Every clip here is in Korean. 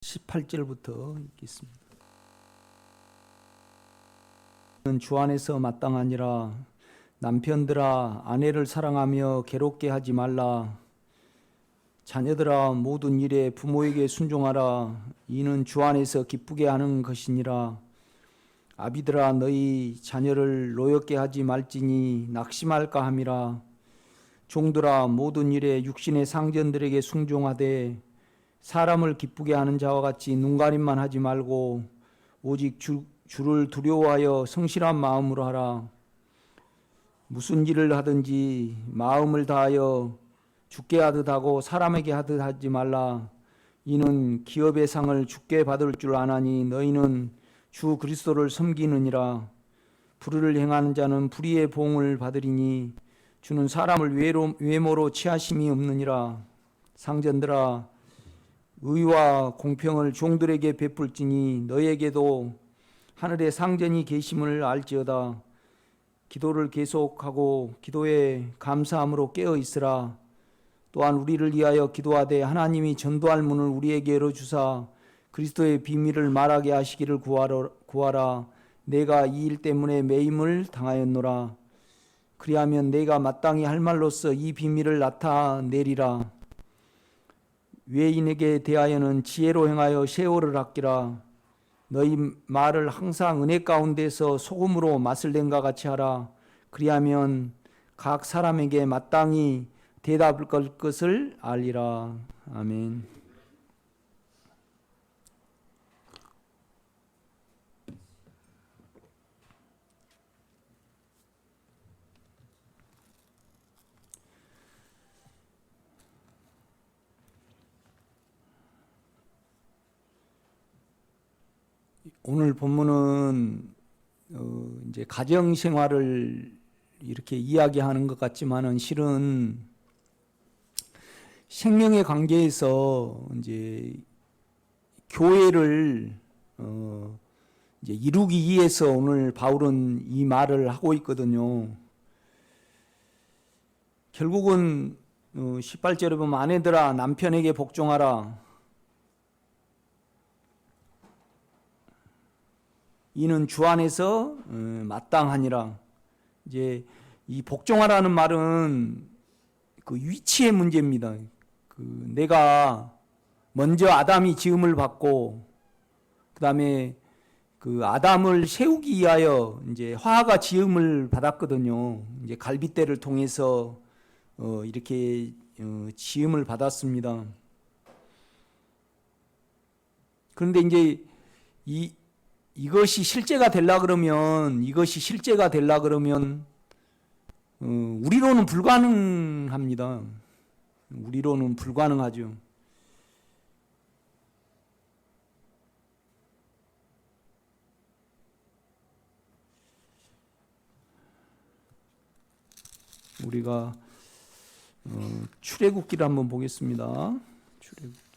18절부터 읽겠습니다. 주 안에서 마땅하니라. 남편들아 아내를 사랑하며 괴롭게 하지 말라. 자녀들아 모든 일에 부모에게 순종하라. 이는 주 안에서 기쁘게 하는 것이니라. 아비들아 너희 자녀를 노엽게 하지 말지니 낙심할까 함이라. 종들아 모든 일에 육신의 상전들에게 순종하되 사람을 기쁘게 하는 자와 같이 눈가림만 하지 말고 오직 주를 두려워하여 성실한 마음으로 하라. 무슨 일을 하든지 마음을 다하여 주께 하듯 하고 사람에게 하듯 하지 말라. 이는 기업의 상을 주께 받을 줄 아나니 너희는 주 그리스도를 섬기느니라. 불의를 행하는 자는 불의의 보응을 받으리니 주는 사람을 외모로 취하심이 없느니라. 상전들아 의와 공평을 종들에게 베풀지니 너희에게도 하늘에 상전이 계심을 알지어다. 기도를 계속하고 기도에 감사함으로 깨어 있으라. 또한 우리를 위하여 기도하되 하나님이 전도할 문을 우리에게 열어주사 그리스도의 비밀을 말하게 하시기를 구하라. 내가 이 일 때문에 매임을 당하였노라. 그리하면 내가 마땅히 할 말로써 이 비밀을 나타내리라. 외인에게 대하여는 지혜로 행하여 세월을 아끼라. 너희 말을 항상 은혜 가운데서 소금으로 맛을 낸과 같이 하라. 그리하면 각 사람에게 마땅히 대답을 걸 것을 알리라. 아멘. 오늘 본문은 이제 가정 생활을 이렇게 이야기하는 것 같지만은 실은 생명의 관계에서 이제 교회를 이제 이루기 위해서 오늘 바울은 이 말을 하고 있거든요. 결국은 18절에 보면 아내들아 남편에게 복종하라. 이는 주 안에서 마땅하니라. 이제 이 복종하라는 말은 그 위치의 문제입니다. 내가 먼저 아담이 지음을 받고 그다음에 그 아담을 세우기 위하여 이제 화가 지음을 받았거든요. 이제 갈빗대를 통해서 이렇게 지음을 받았습니다. 그런데 이제 이것이 실제가 되려 그러면 우리로는 불가능합니다. 우리로는 불가능하죠. 우리가 출애굽기를 한번 보겠습니다. 출애굽기.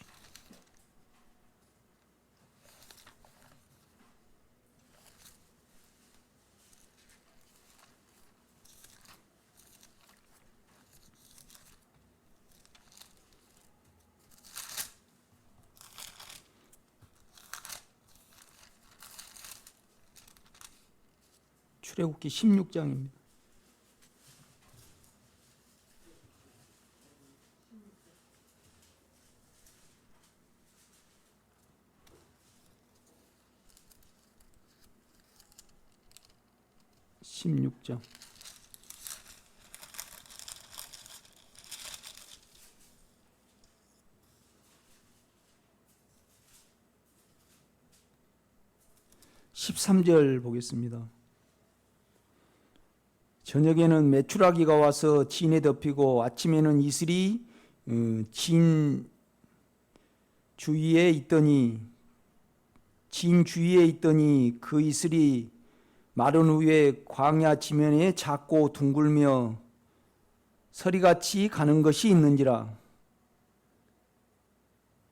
출애굽기 16장입니다. (16장) 13절 보겠습니다. 저녁에는 메추라기가 와서 진에 덮이고 아침에는 이슬이 진 주위에 있더니 그 이슬이 마른 후에 광야 지면에 작고 둥글며 서리같이 가는 것이 있는지라.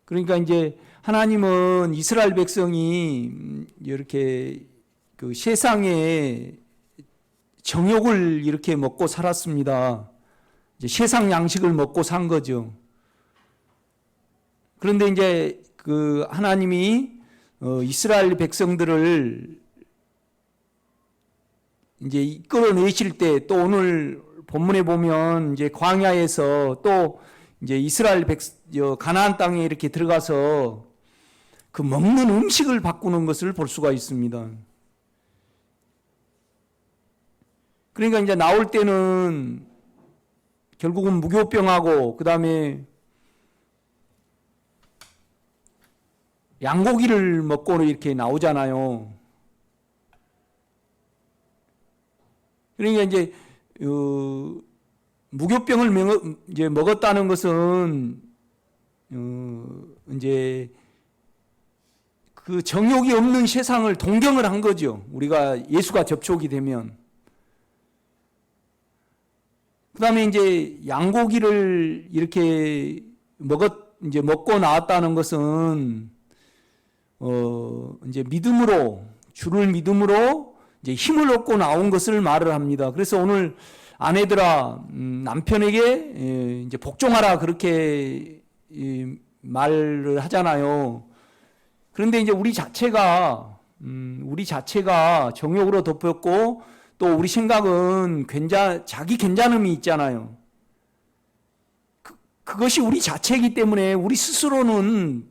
그러니까 이제 하나님은 이스라엘 백성이 이렇게 그 세상에 정욕을 이렇게 먹고 살았습니다. 이제 세상 양식을 먹고 산 거죠. 그런데 이제 그 하나님이 이스라엘 백성들을 이제 이끌어내실 때, 또 오늘 본문에 보면 이제 광야에서 또 이제 이스라엘 가나안 땅에 이렇게 들어가서 그 먹는 음식을 바꾸는 것을 볼 수가 있습니다. 그러니까 이제 나올 때는 결국은 무교병하고 그 다음에 양고기를 먹고 이렇게 나오잖아요. 그러니까 이제 무교병을 이제 먹었다는 것은 이제 그 정욕이 없는 세상을 동경을 한 거죠. 우리가 예수가 접촉이 되면. 그 다음에 이제 양고기를 이렇게 이제 먹고 나왔다는 것은 이제 믿음으로, 주를 믿음으로 이제 힘을 얻고 나온 것을 말을 합니다. 그래서 오늘 아내들아, 남편에게 이제 복종하라, 그렇게 말을 하잖아요. 그런데 이제 우리 자체가 정욕으로 덮였고, 또 우리 생각은 자기 괜찮음이 있잖아요. 그것이 우리 자체이기 때문에 우리 스스로는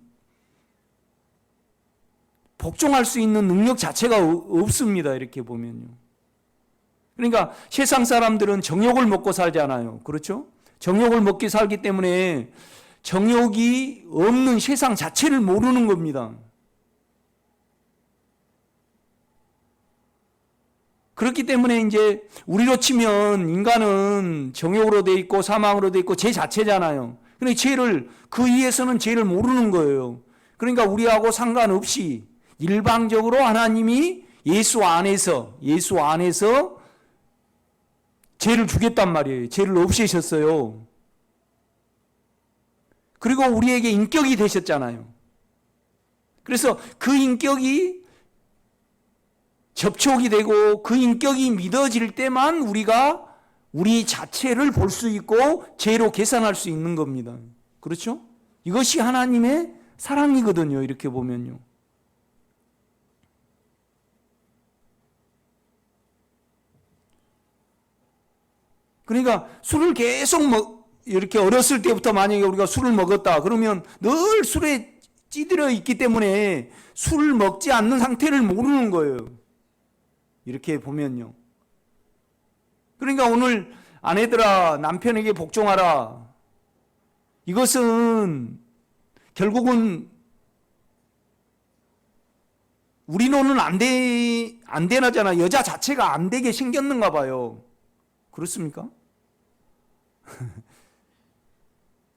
복종할 수 있는 능력 자체가 없습니다. 이렇게 보면요. 그러니까 세상 사람들은 정욕을 먹고 살잖아요. 그렇죠? 정욕을 먹기 살기 때문에 정욕이 없는 세상 자체를 모르는 겁니다. 그렇기 때문에 이제 우리로 치면 인간은 정욕으로 돼 있고 사망으로 돼 있고 죄 자체잖아요. 그러니까 그 위에서는 죄를 모르는 거예요. 그러니까 우리하고 상관없이 일방적으로 하나님이 예수 안에서 죄를 주겠단 말이에요. 죄를 없애셨어요. 그리고 우리에게 인격이 되셨잖아요. 그래서 그 인격이 접촉이 되고 그 인격이 믿어질 때만 우리가 우리 자체를 볼 수 있고 죄로 계산할 수 있는 겁니다. 그렇죠? 이것이 하나님의 사랑이거든요. 이렇게 보면요. 그러니까 술을 계속 이렇게 어렸을 때부터 만약에 우리가 술을 먹었다 그러면 늘 술에 찌들어 있기 때문에 술을 먹지 않는 상태를 모르는 거예요. 이렇게 보면요. 그러니까 오늘 아내들아, 남편에게 복종하라. 이것은 결국은 우리 노는 안 되나잖아. 여자 자체가 안 되게 생겼는가 봐요. 그렇습니까?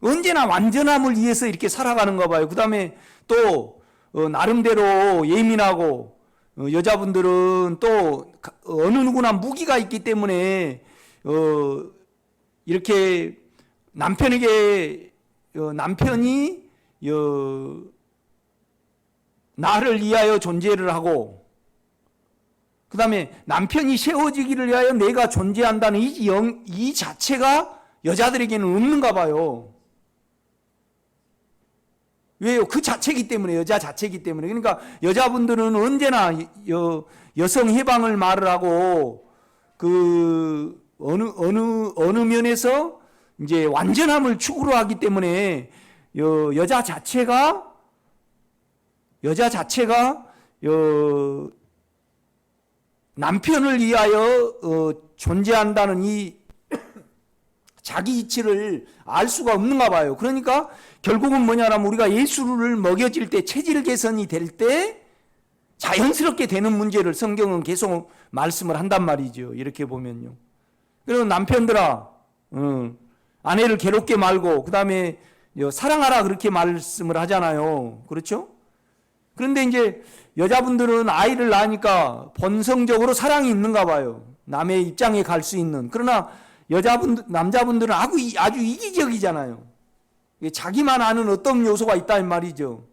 언제나 완전함을 위해서 이렇게 살아가는가 봐요. 그 다음에 또 나름대로 예민하고 여자분들은 또 어느 누구나 무기가 있기 때문에 이렇게 남편이 나를 위하여 존재를 하고 그 다음에 남편이 세워지기를 위하여 내가 존재한다는 이 자체가 여자들에게는 없는가 봐요. 왜요? 그 자체이기 때문에, 여자 자체이기 때문에. 그러니까 여자분들은 언제나 여성 해방을 말을 하고 그 어느 면에서 이제 완전함을 추구로 하기 때문에 여자 자체가 남편을 위하여 존재한다는 이 자기 이치를 알 수가 없는가 봐요. 그러니까 결국은 뭐냐면 우리가 예수를 먹여질 때, 체질 개선이 될 때 자연스럽게 되는 문제를 성경은 계속 말씀을 한단 말이죠. 이렇게 보면요. 그리고 남편들아, 아내를 괴롭게 말고 그 다음에 사랑하라 그렇게 말씀을 하잖아요. 그렇죠? 그런데 이제 여자분들은 아이를 낳으니까 본성적으로 사랑이 있는가 봐요. 남의 입장에 갈 수 있는. 그러나 남자분들은 아주 이기적이잖아요. 자기만 아는 어떤 요소가 있다 이 말이죠.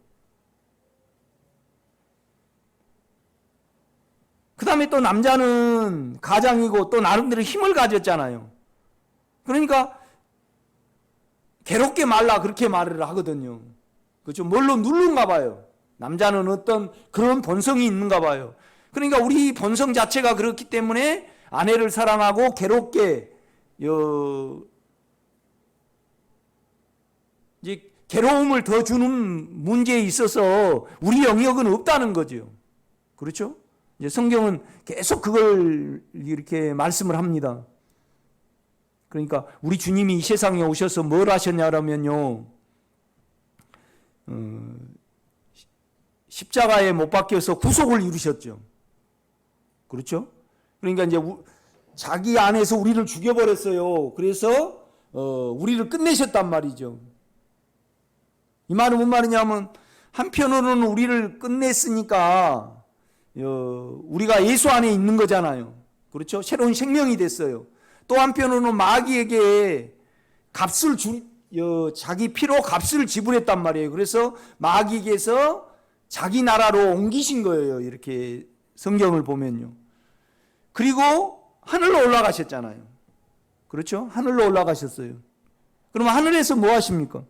그 다음에 또 남자는 가장이고 또 나름대로 힘을 가졌잖아요. 그러니까 괴롭게 말라 그렇게 말을 하거든요. 그렇죠? 뭘로 누른가 봐요. 남자는 어떤 그런 본성이 있는가 봐요. 그러니까 우리 본성 자체가 그렇기 때문에 아내를 사랑하고 괴롭게 이제 괴로움을 더 주는 문제에 있어서 우리 영역은 없다는 거죠. 그렇죠? 이제 성경은 계속 그걸 이렇게 말씀을 합니다. 그러니까 우리 주님이 이 세상에 오셔서 뭘 하셨냐라면요, 십자가에 못 박혀서 구속을 이루셨죠. 그렇죠? 그러니까 이제 자기 안에서 우리를 죽여버렸어요. 그래서 우리를 끝내셨단 말이죠. 이 말은 뭔 말이냐면 한편으로는 우리를 끝냈으니까 우리가 예수 안에 있는 거잖아요. 그렇죠? 새로운 생명이 됐어요. 또 한편으로는 마귀에게 자기 피로 값을 지불했단 말이에요. 그래서 마귀에게서 자기 나라로 옮기신 거예요. 이렇게 성경을 보면요. 그리고 하늘로 올라가셨잖아요. 그렇죠? 하늘로 올라가셨어요. 그러면 하늘에서 뭐 하십니까?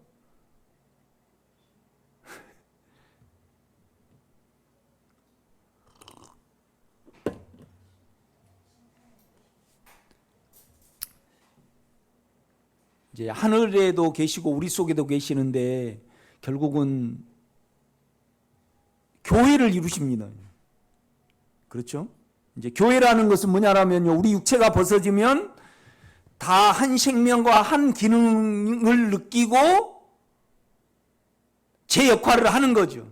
이제 하늘에도 계시고 우리 속에도 계시는데 결국은 교회를 이루십니다. 그렇죠? 이제 교회라는 것은 뭐냐라면요, 우리 육체가 벗어지면 다 한 생명과 한 기능을 느끼고 제 역할을 하는 거죠.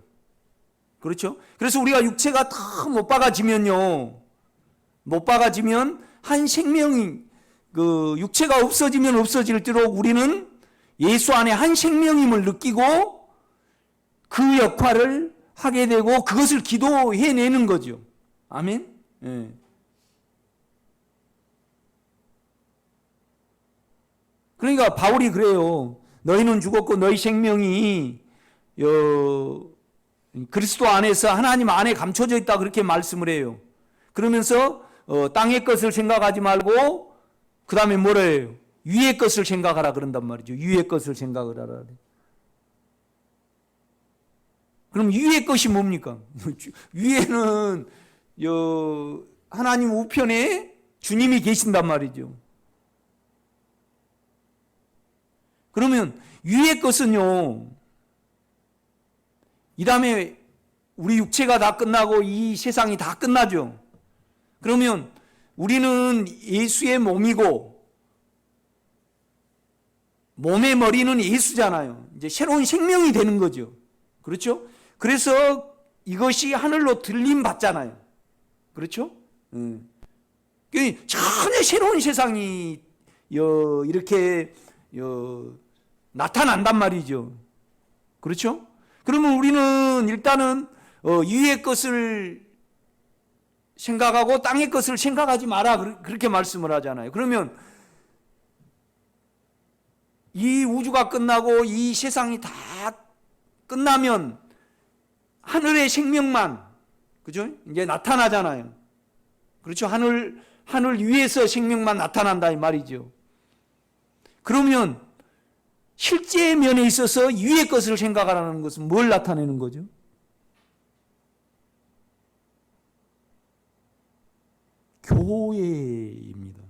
그렇죠? 그래서 우리가 육체가 다 못 박아지면요, 못 박아지면 한 생명이 육체가 없어지면 없어질수록 우리는 예수 안에 한 생명임을 느끼고 그 역할을 하게 되고 그것을 기도해내는 거죠. 아멘? 예. 그러니까 바울이 그래요. 너희는 죽었고 너희 생명이 그리스도 안에서 하나님 안에 감춰져 있다, 그렇게 말씀을 해요. 그러면서 땅의 것을 생각하지 말고 그 다음에 뭐라 해요? 위의 것을 생각하라 그런단 말이죠. 위의 것을 생각을 하라. 그럼 위의 것이 뭡니까? 위에는 하나님 우편에 주님이 계신단 말이죠. 그러면 위의 것은요, 이 다음에 우리 육체가 다 끝나고 이 세상이 다 끝나죠. 그러면 우리는 예수의 몸이고 몸의 머리는 예수잖아요. 이제 새로운 생명이 되는 거죠. 그렇죠? 그래서 이것이 하늘로 들림 받잖아요. 그렇죠? 전혀 새로운 세상이 이렇게 나타난단 말이죠. 그렇죠? 그러면 우리는 일단은 위의 것을 생각하고 땅의 것을 생각하지 마라, 그렇게 말씀을 하잖아요. 그러면 이 우주가 끝나고 이 세상이 다 끝나면 하늘의 생명만, 그죠? 이제 나타나잖아요. 그렇죠? 하늘 위에서 생명만 나타난다 이 말이죠. 그러면 실제 면에 있어서 위의 것을 생각하라는 것은 뭘 나타내는 거죠? 교회입니다.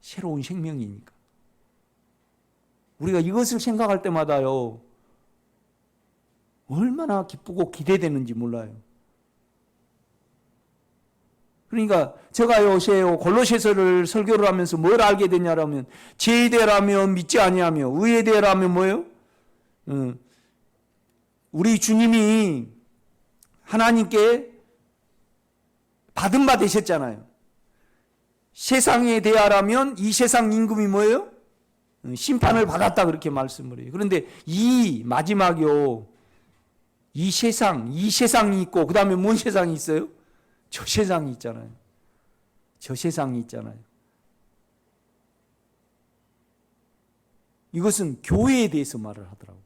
새로운 생명이니까. 우리가 이것을 생각할 때마다요, 얼마나 기쁘고 기대되는지 몰라요. 그러니까 제가 요새 골로새서를 설교를 하면서 뭘 알게 됐냐라면, 죄에 대하면 믿지 아니하며 의에 대하면 뭐예요? 우리 주님이 하나님께 받은 바 되셨잖아요. 세상에 대하라면 이 세상 임금이 뭐예요? 심판을 받았다, 그렇게 말씀을 해요. 그런데 이 마지막이요, 이 세상이 있고 그 다음에 뭔 세상이 있어요? 저 세상이 있잖아요. 저 세상이 있잖아요. 이것은 교회에 대해서 말을 하더라고요.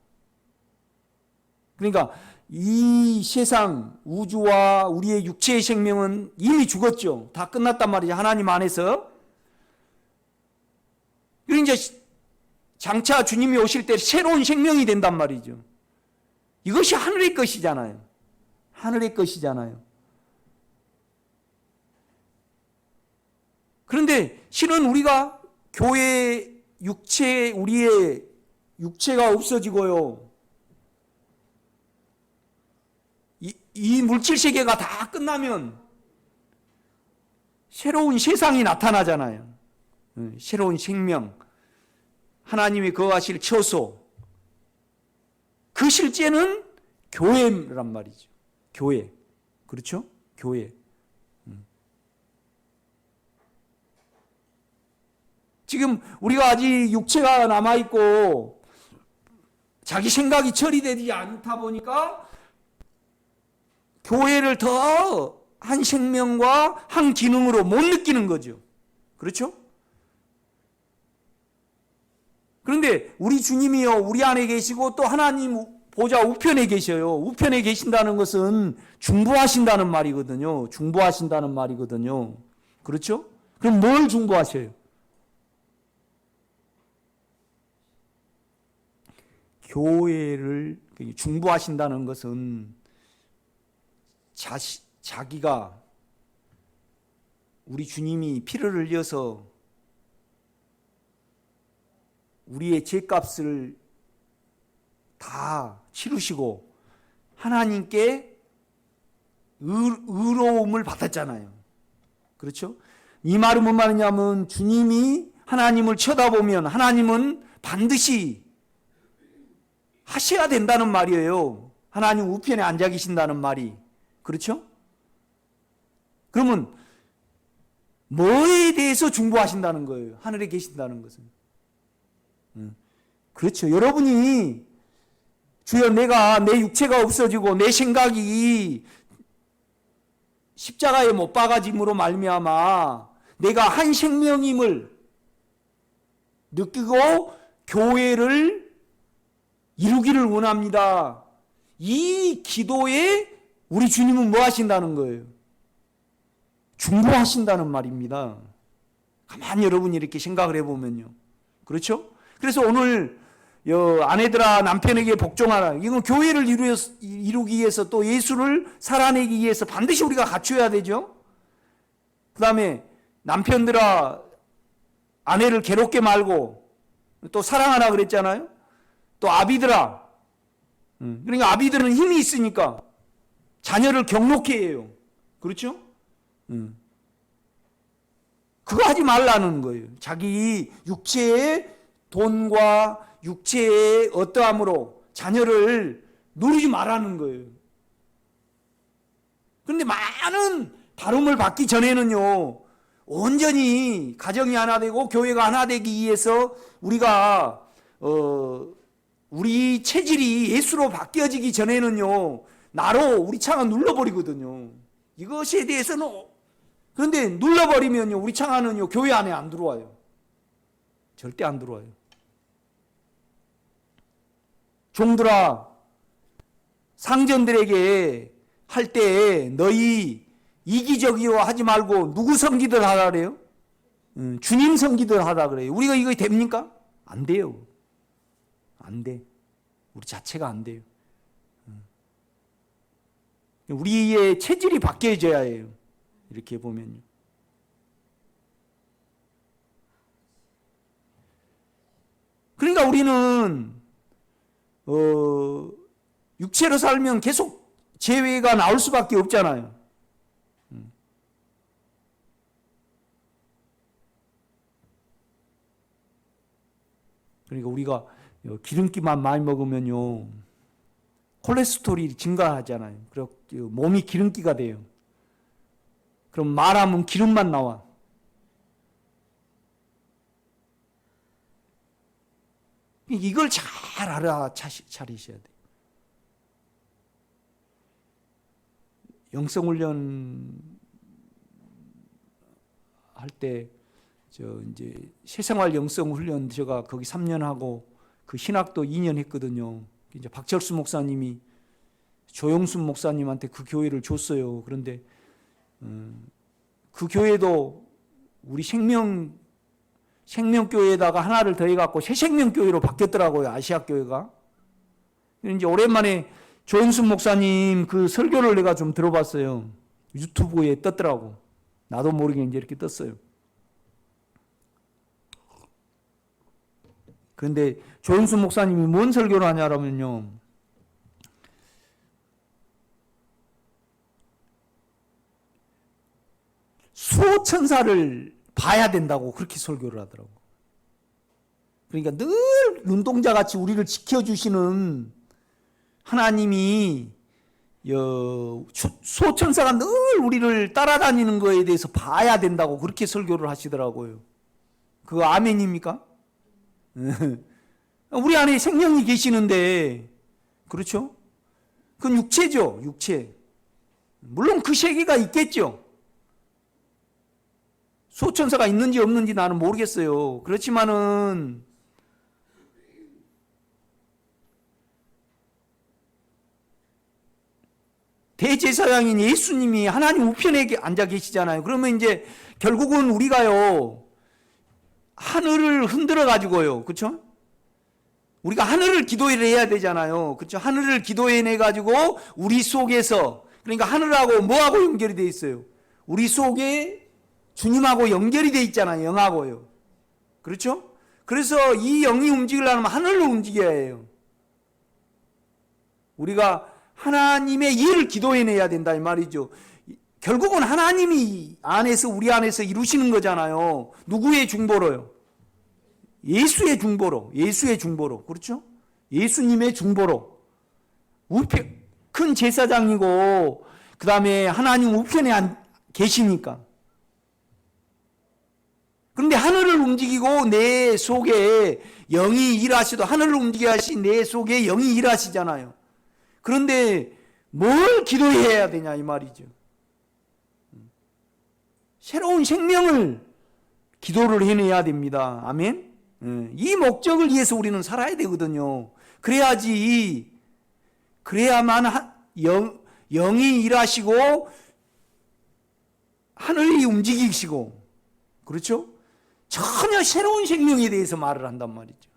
그러니까 이 세상, 우주와 우리의 육체의 생명은 이미 죽었죠. 다 끝났단 말이죠. 하나님 안에서. 그리고 이제 장차 주님이 오실 때 새로운 생명이 된단 말이죠. 이것이 하늘의 것이잖아요. 하늘의 것이잖아요. 그런데 실은 우리가 교회 육체, 우리의 육체가 없어지고요. 이 물질 세계가 다 끝나면 새로운 세상이 나타나잖아요. 새로운 생명, 하나님이 거하실 처소. 그 실제는 교회란 말이죠. 교회. 그렇죠? 교회. 지금 우리가 아직 육체가 남아있고 자기 생각이 처리되지 않다 보니까 교회를 더 한 생명과 한 기능으로 못 느끼는 거죠. 그렇죠? 그런데 우리 주님이요, 우리 안에 계시고 또 하나님 보좌 우편에 계셔요. 우편에 계신다는 것은 중보하신다는 말이거든요. 중보하신다는 말이거든요. 그렇죠? 그럼 뭘 중보하셔요? 교회를 중보하신다는 것은 자기가 우리 주님이 피를 흘려서 우리의 죄값을 다 치르시고 하나님께 의로움을 받았잖아요. 그렇죠? 이 말은 뭔 말이냐면 주님이 하나님을 쳐다보면 하나님은 반드시 하셔야 된다는 말이에요. 하나님 우편에 앉아 계신다는 말이. 그렇죠? 그러면 뭐에 대해서 중보하신다는 거예요? 하늘에 계신다는 것은. 그렇죠. 여러분이 주여 내가 내 육체가 없어지고 내 생각이 십자가에 못 박아짐으로 말미암아 내가 한 생명임을 느끼고 교회를 이루기를 원합니다. 이 기도에 우리 주님은 뭐 하신다는 거예요? 중보하신다는 말입니다. 가만히 여러분이 이렇게 생각을 해보면요. 그렇죠? 그래서 오늘 아내들아 남편에게 복종하라. 이건 교회를 이루기 위해서 또 예수를 살아내기 위해서 반드시 우리가 갖춰야 되죠. 그 다음에 남편들아 아내를 괴롭게 말고 또 사랑하라 그랬잖아요. 또 아비들아, 그러니까 아비들은 힘이 있으니까 자녀를 경록해 해요. 그렇죠? 그거 하지 말라는 거예요. 자기 육체의 돈과 육체의 어떠함으로 자녀를 누리지 말라는 거예요. 그런데 많은 다름을 받기 전에는요, 온전히 가정이 하나 되고 교회가 하나 되기 위해서 우리가 우리 체질이 예수로 바뀌어지기 전에는요, 나로 우리 차가 눌러버리거든요. 이것에 대해서는. 그런데 눌러버리면요, 우리 차가는요, 교회 안에 안 들어와요. 절대 안 들어와요. 종들아, 상전들에게 할 때 너희 이기적이요 하지 말고 누구 섬기들 하라 그래요? 주님 섬기들 하라 그래요. 우리가 이거 됩니까? 안 돼요. 안 돼. 우리 자체가 안 돼요. 우리의 체질이 바뀌어져야 해요. 이렇게 보면요. 그러니까 우리는 육체로 살면 계속 죄가 나올 수밖에 없잖아요. 그러니까 우리가 기름기만 많이 먹으면요, 콜레스테롤이 증가하잖아요. 그리고 몸이 기름기가 돼요. 그럼 말하면 기름만 나와. 이걸 잘 알아차리셔야 돼요. 영성훈련 할 때 이제 새생활 영성훈련 제가 거기 3년 하고 그 신학도 2년 했거든요. 이제 박철수 목사님이 조영순 목사님한테 그 교회를 줬어요. 그런데 그 교회도 우리 생명교회에다가 하나를 더해갖고 새생명교회로 바뀌었더라고요. 아시아 교회가. 이제 오랜만에 조은순 목사님 그 설교를 내가 좀 들어봤어요. 유튜브에 떴더라고. 나도 모르게 이제 이렇게 떴어요. 그런데 조은순 목사님이 뭔 설교를 하냐면요. 수호천사를 봐야 된다고 그렇게 설교를 하더라고. 그러니까 늘 눈동자같이 우리를 지켜주시는 하나님이 수호천사가 늘 우리를 따라다니는 거에 대해서 봐야 된다고 그렇게 설교를 하시더라고요. 그거 아멘입니까? 우리 안에 생명이 계시는데, 그렇죠? 그건 육체죠, 육체. 물론 그 세계가 있겠죠. 수호천사가 있는지 없는지 나는 모르겠어요. 그렇지만은 대제사장인 예수님이 하나님 우편에 앉아 계시잖아요. 그러면 이제 결국은 우리가요, 하늘을 흔들어 가지고요, 그렇죠? 우리가 하늘을 기도해야 되잖아요, 그렇죠? 하늘을 기도해내 가지고 우리 속에서, 그러니까 하늘하고 뭐하고 연결이 돼 있어요? 우리 속에 주님하고 연결이 돼 있잖아요, 영하고요, 그렇죠? 그래서 이 영이 움직이려면 하늘로 움직여야 해요. 우리가 하나님의 일을 기도해내야 된다 이 말이죠. 결국은 하나님이 안에서 우리 안에서 이루시는 거잖아요. 누구의 중보로요? 예수의 중보로, 예수의 중보로, 그렇죠? 예수님의 중보로. 큰 제사장이고 그 다음에 하나님 우편에 계시니까. 그런데 하늘을 움직이고 내 속에 영이 일하시도 하늘을 움직여 하시 내 속에 영이 일하시잖아요. 그런데 뭘 기도해야 되냐 이 말이죠. 새로운 생명을 기도를 해내야 됩니다. 아멘. 이 목적을 위해서 우리는 살아야 되거든요. 그래야만 영이 일하시고 하늘이 움직이시고, 그렇죠? 전혀 새로운 생명에 대해서 말을 한단 말이죠.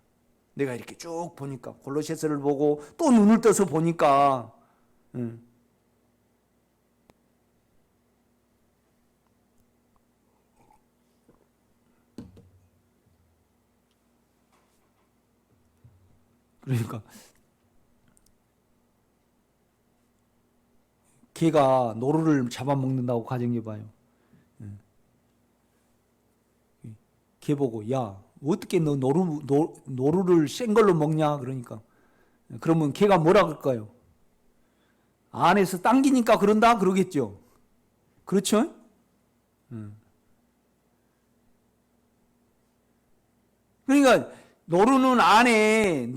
내가 이렇게 쭉 보니까, 골로새서를 보고 또 눈을 떠서 보니까, 그러니까 개가 노루를 잡아먹는다고 가정해봐요. 개 보고, 야, 어떻게 너 노루를 센 걸로 먹냐? 그러니까. 그러면 개가 뭐라 그럴까요? 안에서 당기니까 그런다? 그러겠죠. 그렇죠? 그러니까 노루는 안에,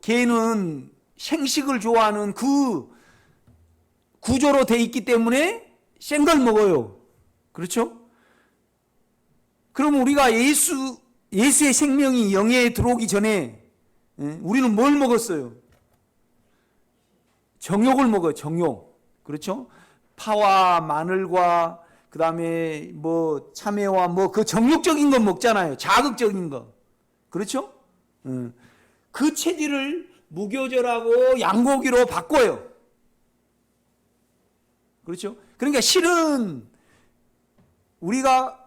개는 생식을 좋아하는 그 구조로 돼 있기 때문에 센 걸 먹어요. 그렇죠? 그럼 우리가 예수의 생명이 영에 들어오기 전에 우리는 뭘 먹었어요? 정욕을 먹어요. 정욕. 그렇죠? 파와 마늘과 그 다음에 뭐 참외와 뭐 그 정욕적인 거 먹잖아요. 자극적인 거. 그렇죠? 그 체질을 무교절하고 양고기로 바꿔요. 그렇죠? 그러니까 실은 우리가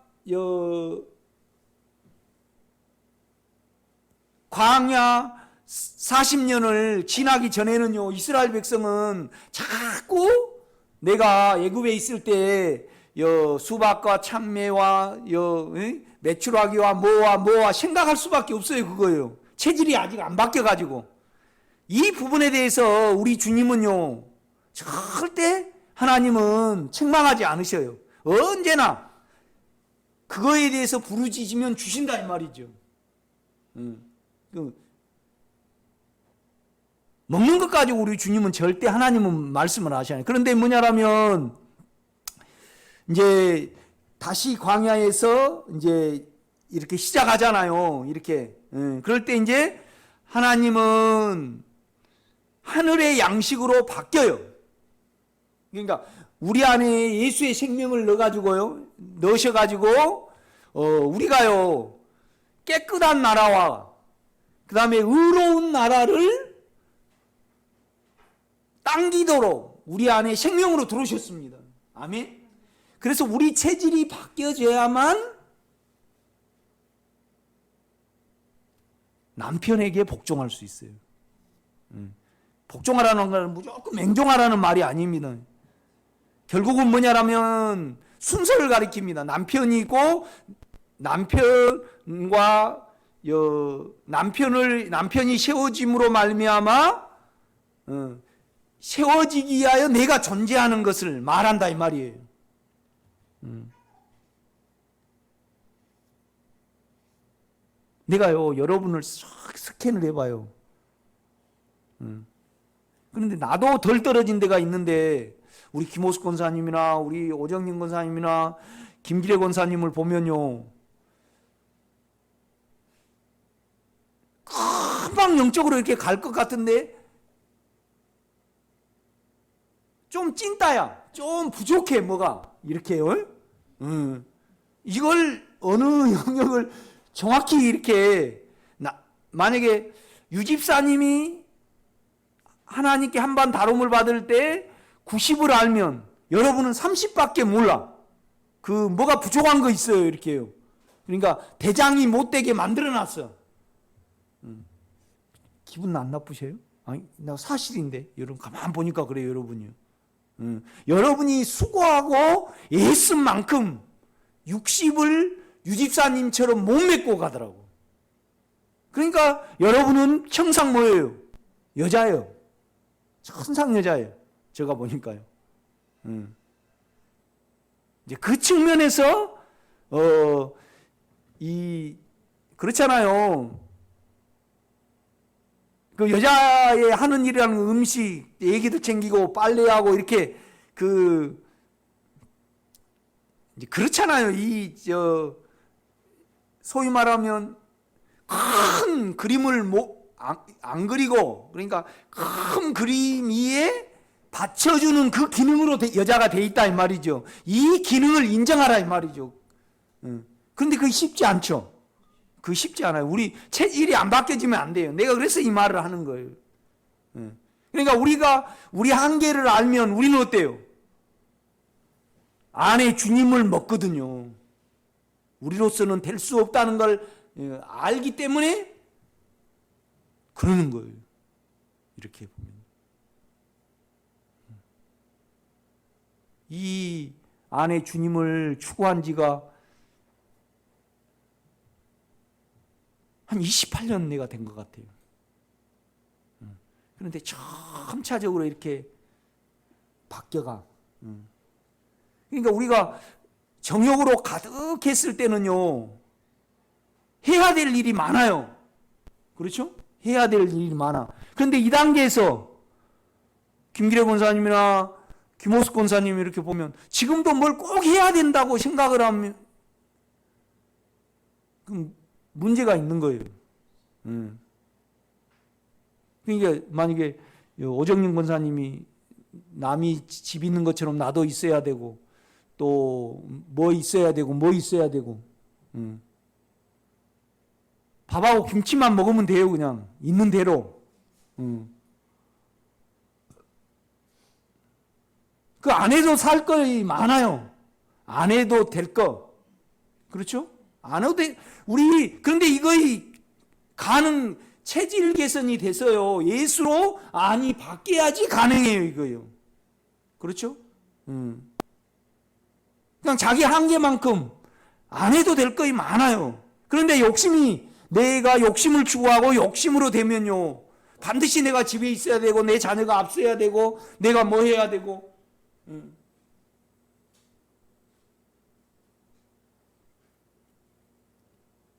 광야 40년을 지나기 전에는요, 이스라엘 백성은 자꾸 내가 애굽에 있을 때 수박과 참외와 메추라기와 뭐와 생각할 수밖에 없어요. 그거예요. 체질이 아직 안 바뀌어가지고. 이 부분에 대해서 우리 주님은요, 절대 하나님은 책망하지 않으셔요. 언제나 그거에 대해서 부르짖으면 주신다 이 말이죠. 먹는 것 가지고 우리 주님은 절대 하나님은 말씀을 하시잖아요. 그런데 뭐냐라면 이제 다시 광야에서 이제 이렇게 시작하잖아요. 이렇게. 그럴 때 이제 하나님은 하늘의 양식으로 바뀌어요. 그러니까 우리 안에 예수의 생명을 넣으셔가지고 우리가요 깨끗한 나라와 그 다음에 의로운 나라를 당기도록 우리 안에 생명으로 들어오셨습니다. 아멘. 그래서 우리 체질이 바뀌어져야만 남편에게 복종할 수 있어요. 복종하라는 건 무조건 맹종하라는 말이 아닙니다. 결국은 뭐냐라면 순서를 가리킵니다. 남편이 있고 남편이 세워짐으로 말미암아 세워지기 위하여 내가 존재하는 것을 말한다 이 말이에요. 내가요 여러분을 싹 스캔을 해봐요. 그런데 나도 덜 떨어진 데가 있는데 우리 김호숙 권사님이나 우리 오정민 권사님이나 김기래 권사님을 보면요 금방 영적으로 이렇게 갈 것 같은데 좀 찐따야, 좀 부족해 뭐가 이렇게요. 이걸 어느 영역을 정확히 이렇게 만약에 유집사님이 하나님께 한번 다rum을 받을 때 90을 알면 여러분은 30밖에 몰라. 그 뭐가 부족한 거 있어요 이렇게요. 그러니까 대장이 못되게 만들어놨어. 기분 안 나쁘세요? 아니 나 사실인데 여러분 가만 보니까 그래요 여러분이요. 여러분이 수고하고 애쓴 만큼 60을 유집사님처럼 못 맺고 가더라고. 그러니까 여러분은 청상 뭐예요? 여자예요. 천상 여자예요. 제가 보니까요. 이제 그 측면에서 그렇잖아요. 그 여자의 하는 일이라는 음식, 애기도 챙기고 빨래하고 이렇게 이제 그렇잖아요. 소위 말하면 큰 그림을 안 그리고 그러니까 큰 그림 위에 받쳐주는 그 기능으로 여자가 돼 있다 이 말이죠. 이 기능을 인정하라 이 말이죠. 그런데 그게 쉽지 않죠. 그거 쉽지 않아요. 우리 체질이 안 바뀌어지면 안 돼요. 내가 그래서 이 말을 하는 거예요. 그러니까 우리가 우리 한계를 알면 우리는 어때요? 안에 주님을 먹거든요. 우리로서는 될 수 없다는 걸 알기 때문에 그러는 거예요. 이렇게 보면. 이 안에 주님을 추구한 지가 한 28년 내가 된 것 같아요. 그런데 점차적으로 이렇게 바뀌어가. 그러니까 우리가 정욕으로 가득했을 때는요, 해야 될 일이 많아요. 그렇죠? 해야 될 일이 많아. 그런데 이 단계에서 김기래 권사님이나 김호숙 권사님 이렇게 보면 지금도 뭘 꼭 해야 된다고 생각을 하면 문제가 있는 거예요. 그러니까 만약에 오정민 권사님이 남이 집 있는 것처럼 나도 있어야 되고 또 뭐 있어야 되고 뭐 있어야 되고 밥하고 김치만 먹으면 돼요. 그냥 있는 대로. 그 안 해도 살 것이 많아요. 안 해도 될 거. 그렇죠? 안 해도 돼. 그런데 이거의 가능, 체질 개선이 돼서요. 예수로 안이 바뀌어야지 가능해요, 이거요. 그렇죠? 그냥 자기 한계만큼 안 해도 될 것이 많아요. 그런데 내가 욕심을 추구하고 욕심으로 되면요. 반드시 내가 집에 있어야 되고, 내 자녀가 앞서야 되고, 내가 뭐 해야 되고,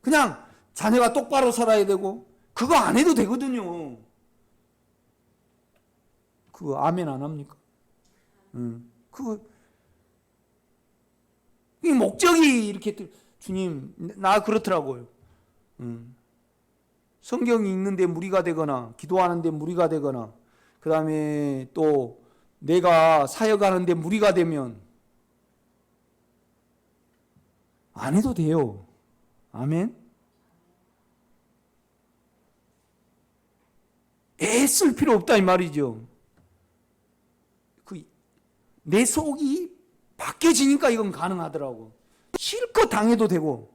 그냥 자녀가 똑바로 살아야 되고 그거 안 해도 되거든요. 그거 아멘 안 합니까? 이 목적이 이렇게 주님 나 그렇더라고요. 성경이 읽는데 무리가 되거나 기도하는데 무리가 되거나 그 다음에 또 내가 사역하는데 무리가 되면 안 해도 돼요. 아멘. 애쓸 필요 없다 이 말이죠. 내 속이 바뀌어지니까 이건 가능하더라고. 실컷 당해도 되고.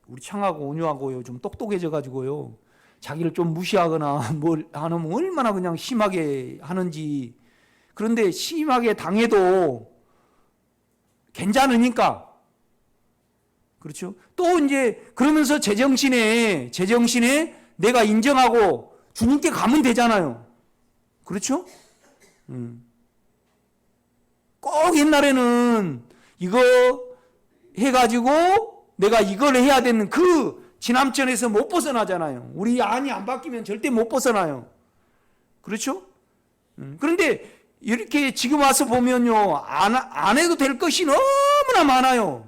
우리 창하고 온유하고요, 좀 똑똑해져 가지고요, 자기를 좀 무시하거나 뭘 안 하면 얼마나 그냥 심하게 하는지. 그런데 심하게 당해도 괜찮으니까. 그렇죠? 또 이제 그러면서 제정신에 내가 인정하고 주님께 가면 되잖아요. 그렇죠? 꼭 옛날에는 이거 해가지고 내가 이걸 해야 되는 그 지남천에서 못 벗어나잖아요. 우리 안이 안 바뀌면 절대 못 벗어나요. 그렇죠? 그런데 이렇게 지금 와서 보면요, 안 해도 될 것이 너무나 많아요.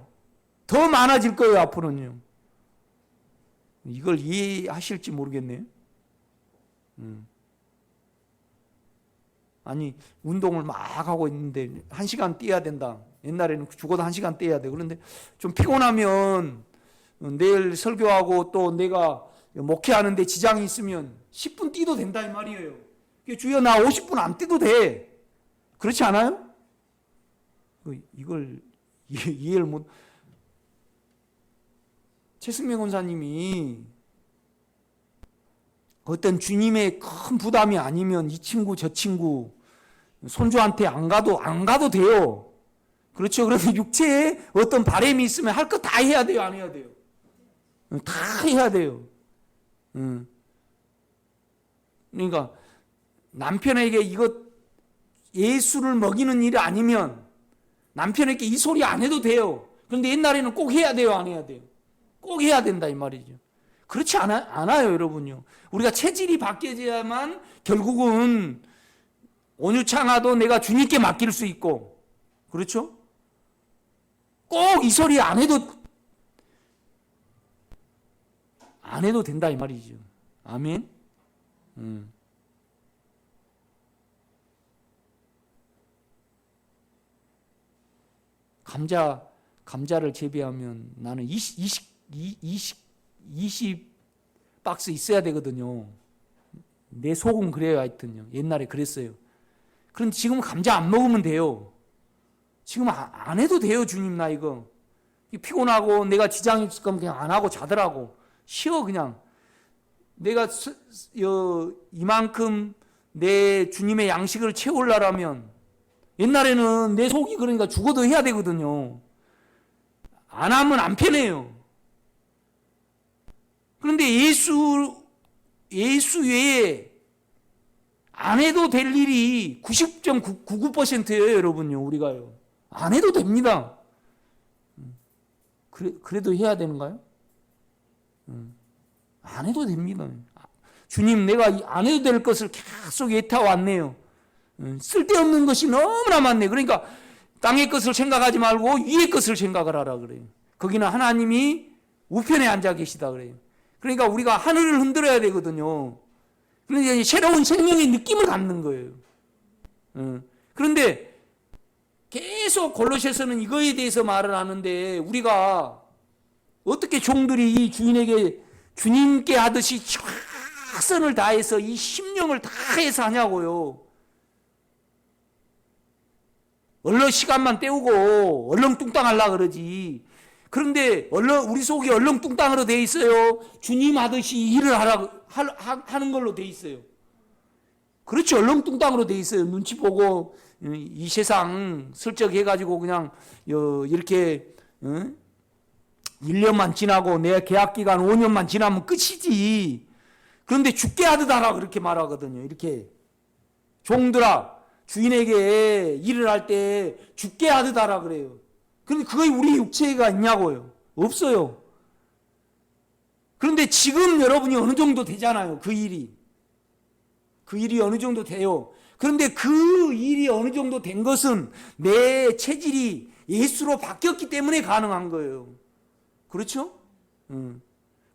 더 많아질 거예요, 앞으로는요. 이걸 이해하실지 모르겠네요. 아니, 운동을 막 하고 있는데 1시간 뛰어야 된다. 옛날에는 죽어도 1시간 뛰어야 돼. 그런데 좀 피곤하면 내일 설교하고 또 내가 목회하는데 지장이 있으면 10분 뛰도 된다 이 말이에요. 주여 나 50분 안 뛰도 돼. 그렇지 않아요? 이걸 이해를 못. 최승명 권사님이 어떤 주님의 큰 부담이 아니면 이 친구 저 친구 손주한테 안 가도 돼요. 그렇죠? 그런데 육체에 어떤 바람이 있으면 할 거 다 해야 돼요, 안 해야 돼요? 다 해야 돼요. 그러니까 남편에게 이것 예수를 먹이는 일이 아니면 남편에게 이 소리 안 해도 돼요. 그런데 옛날에는 꼭 해야 돼요, 안 해야 돼요? 꼭 해야 된다 이 말이죠. 그렇지 않아요, 여러분요. 우리가 체질이 바뀌어야만 결국은 온유창아도 내가 주님께 맡길 수 있고, 그렇죠? 꼭 이 소리 안 해도 된다 이 말이죠. 아멘. 감자를 재배하면 나는 20 박스 있어야 되거든요. 내 속은 그래요, 하여튼요. 옛날에 그랬어요. 그런데 지금 감자 안 먹으면 돼요. 지금 안 해도 돼요, 주님 나 이거. 피곤하고 내가 지장이 있을 거면 그냥 안 하고 자더라고. 쉬어 그냥. 내가 이만큼 내 주님의 양식을 채우려면 옛날에는 내 속이 그러니까 죽어도 해야 되거든요. 안 하면 안 편해요. 그런데 예수 외에 안 해도 될 일이 90.99%예요, 여러분요. 우리가요. 안 해도 됩니다. 그래도 해야 되는가요? 안 해도 됩니다. 주님, 내가 안 해도 될 것을 계속 애타왔네요. 쓸데없는 것이 너무나 많네. 그러니까 땅의 것을 생각하지 말고 위의 것을 생각을 하라 그래요. 거기는 하나님이 우편에 앉아 계시다 그래요. 그러니까 우리가 하늘을 흔들어야 되거든요. 그러니까 새로운 생명의 느낌을 갖는 거예요. 그런데 계속 골로새서는 이거에 대해서 말을 하는데 우리가 어떻게 종들이 이 주님께 하듯이 최선을 다해서 이 심령을 다해서 하냐고요. 얼른 시간만 때우고 얼렁뚱땅 하려고 그러지. 그런데 우리 속이 얼렁뚱땅으로 돼 있어요. 주님 하듯이 일을 하는 걸로 돼 있어요. 그렇지, 얼렁뚱땅으로 돼 있어요. 눈치 보고 이 세상 슬쩍 해가지고 그냥 이렇게 1년만 지나고 내 계약기간 5년만 지나면 끝이지. 그런데 죽게 하듯 하라 그렇게 말하거든요. 이렇게 종들아 주인에게 일을 할 때 죽게 하듯 하라 그래요. 그런데 그게 우리 육체가 있냐고요? 없어요. 그런데 지금 여러분이 어느 정도 되잖아요. 그 일이 어느 정도 돼요. 그런데 그 일이 어느 정도 된 것은 내 체질이 예수로 바뀌었기 때문에 가능한 거예요. 그렇죠?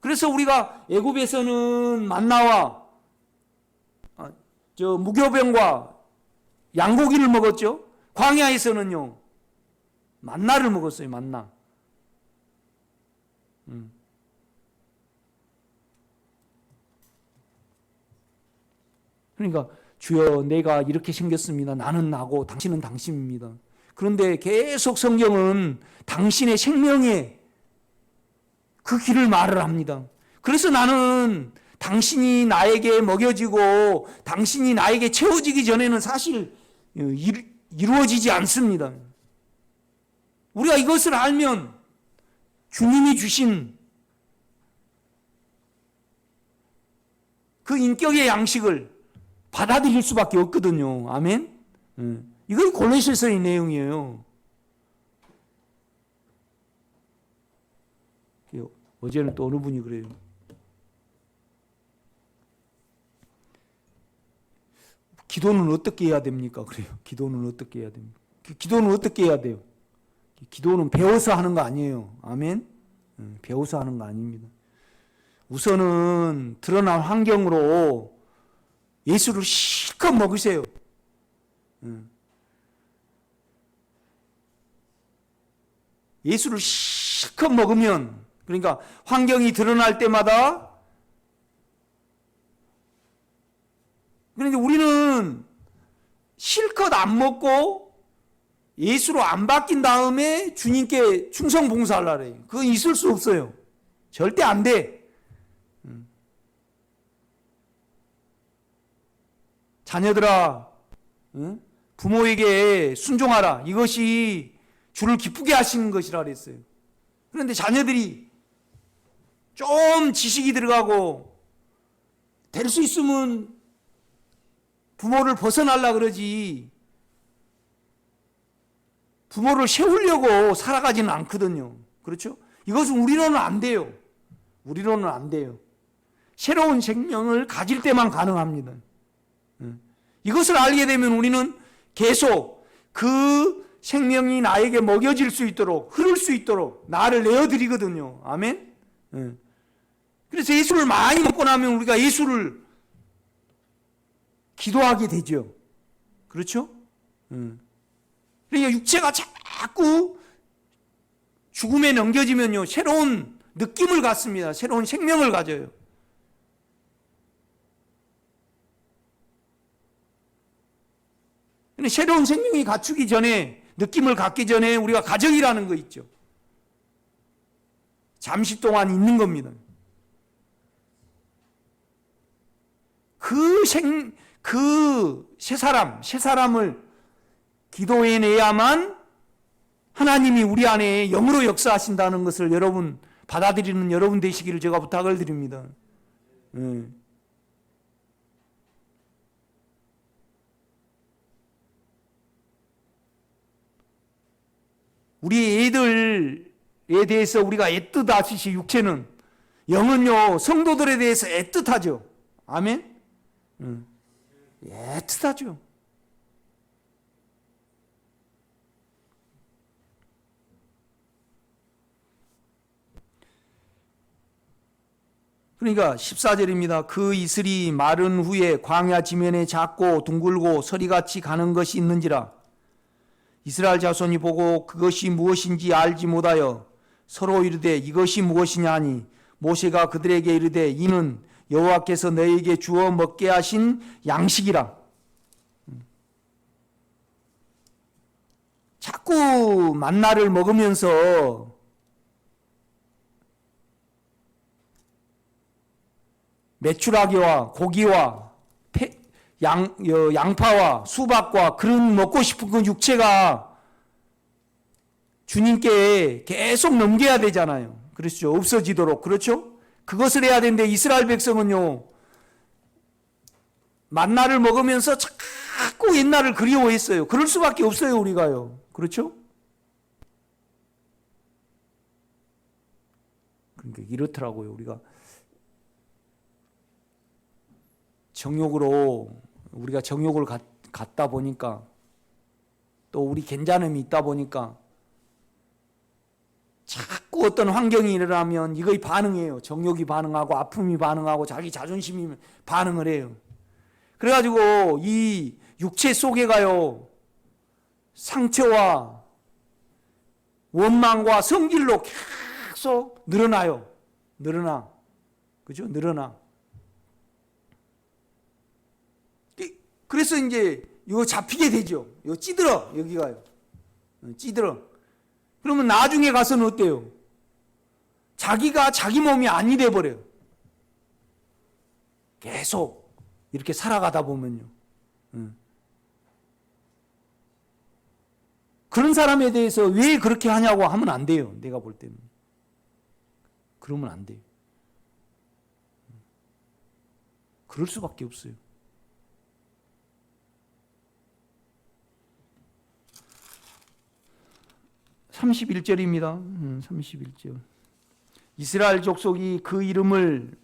그래서 우리가 애굽에서는 만나와 무교병과 양고기를 먹었죠. 광야에서는요 만나를 먹었어요. 만나. 그러니까 주여 내가 이렇게 생겼습니다. 나는 나고 당신은 당신입니다. 그런데 계속 성경은 당신의 생명에 그 길을 말을 합니다. 그래서 나는 당신이 나에게 먹여지고 당신이 나에게 채워지기 전에는 사실 이루어지지 않습니다. 우리가 이것을 알면 주님이 주신 그 인격의 양식을 받아들일 수밖에 없거든요. 아멘? 이건 골로새서의 내용이에요. 어제는 또 어느 분이 그래요. 기도는 어떻게 해야 됩니까? 그래요. 기도는 어떻게 해야 됩니까? 기도는 어떻게 해야 돼요? 기도는 배워서 하는 거 아니에요. 아멘? 배워서 하는 거 아닙니다. 우선은 드러난 환경으로 예수를 실컷 먹으세요. 예수를 실컷 먹으면, 그러니까 환경이 드러날 때마다, 그런데 우리는 실컷 안 먹고 예수로 안 바뀐 다음에 주님께 충성 봉사하려고 해요. 그건 있을 수 없어요. 절대 안 돼. 자녀들아, 부모에게 순종하라. 이것이 주를 기쁘게 하시는 것이라 그랬어요. 그런데 자녀들이 좀 지식이 들어가고 될 수 있으면 부모를 벗어나려고 그러지 부모를 세우려고 살아가지는 않거든요. 그렇죠? 이것은 우리로는 안 돼요. 우리로는 안 돼요. 새로운 생명을 가질 때만 가능합니다. 이것을 알게 되면 우리는 계속 그 생명이 나에게 먹여질 수 있도록, 흐를 수 있도록 나를 내어드리거든요. 아멘? 그래서 예수를 많이 먹고 나면 우리가 예수를 기도하게 되죠. 그렇죠? 그러니까 육체가 자꾸 죽음에 넘겨지면요, 새로운 느낌을 갖습니다. 새로운 생명을 가져요. 근데 새로운 생명이 갖추기 전에, 느낌을 갖기 전에 우리가 가정이라는 거 있죠. 잠시 동안 있는 겁니다. 그 새 사람을 기도해내야만 하나님이 우리 안에 영으로 역사하신다는 것을 여러분 받아들이는 여러분 되시기를 제가 부탁을 드립니다. 우리 애들에 대해서 우리가 애틋하듯이 육체는, 영은요 성도들에 대해서 애틋하죠. 아멘? 애틋하죠. 그러니까 14절입니다. 그 이슬이 마른 후에 광야 지면에 작고 둥글고 서리같이 가는 것이 있는지라. 이스라엘 자손이 보고 그것이 무엇인지 알지 못하여 서로 이르되 이것이 무엇이냐 하니 모세가 그들에게 이르되 이는 여호와께서 너희에게 주어 먹게 하신 양식이라. 자꾸 만나를 먹으면서 메추라기와 고기와 양파와 수박과 그런 먹고 싶은 그 육체가 주님께 계속 넘겨야 되잖아요. 그렇죠? 없어지도록. 그렇죠? 그것을 해야 되는데 이스라엘 백성은요, 만나를 먹으면서 자꾸 옛날을 그리워했어요. 그럴 수밖에 없어요, 우리가요. 그렇죠? 그러니까 이렇더라고요. 우리가 우리가 정욕을 갖다 보니까, 또 우리 괜찮음이 있다 보니까 자꾸 어떤 환경이 일어나면 이거에 반응해요. 정욕이 반응하고 아픔이 반응하고 자기 자존심이 반응을 해요. 그래가지고 이 육체 속에가요, 상처와 원망과 성질로 계속 늘어나요. 늘어나. 그죠? 늘어나. 그래서 이제 이거 잡히게 되죠. 이거 찌들어, 여기가요. 찌들어. 그러면 나중에 가서는 어때요? 자기가 자기 몸이 아니 돼버려요. 계속 이렇게 살아가다 보면요. 그런 사람에 대해서 왜 그렇게 하냐고 하면 안 돼요. 내가 볼 때는. 그러면 안 돼요. 그럴 수밖에 없어요. (31절입니다) 31절. 이스라엘 족속이 그 이름을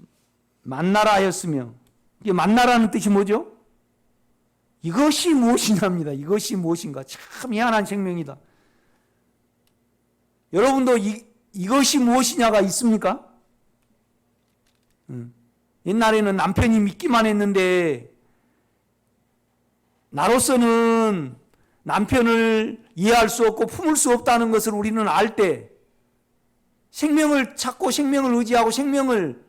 만나라 하였으며, 이게 만나라는 뜻이 뭐죠? 이것이 무엇이냐입니다. 이것이 무엇인가. 참 희한한 생명이다. 여러분도 이것이 무엇이냐가 있습니까? 옛날에는 남편이 믿기만 했는데, 나로서는 남편을 이해할 수 없고 품을 수 없다는 것을 우리는 알 때, 생명을 찾고 생명을 의지하고 생명을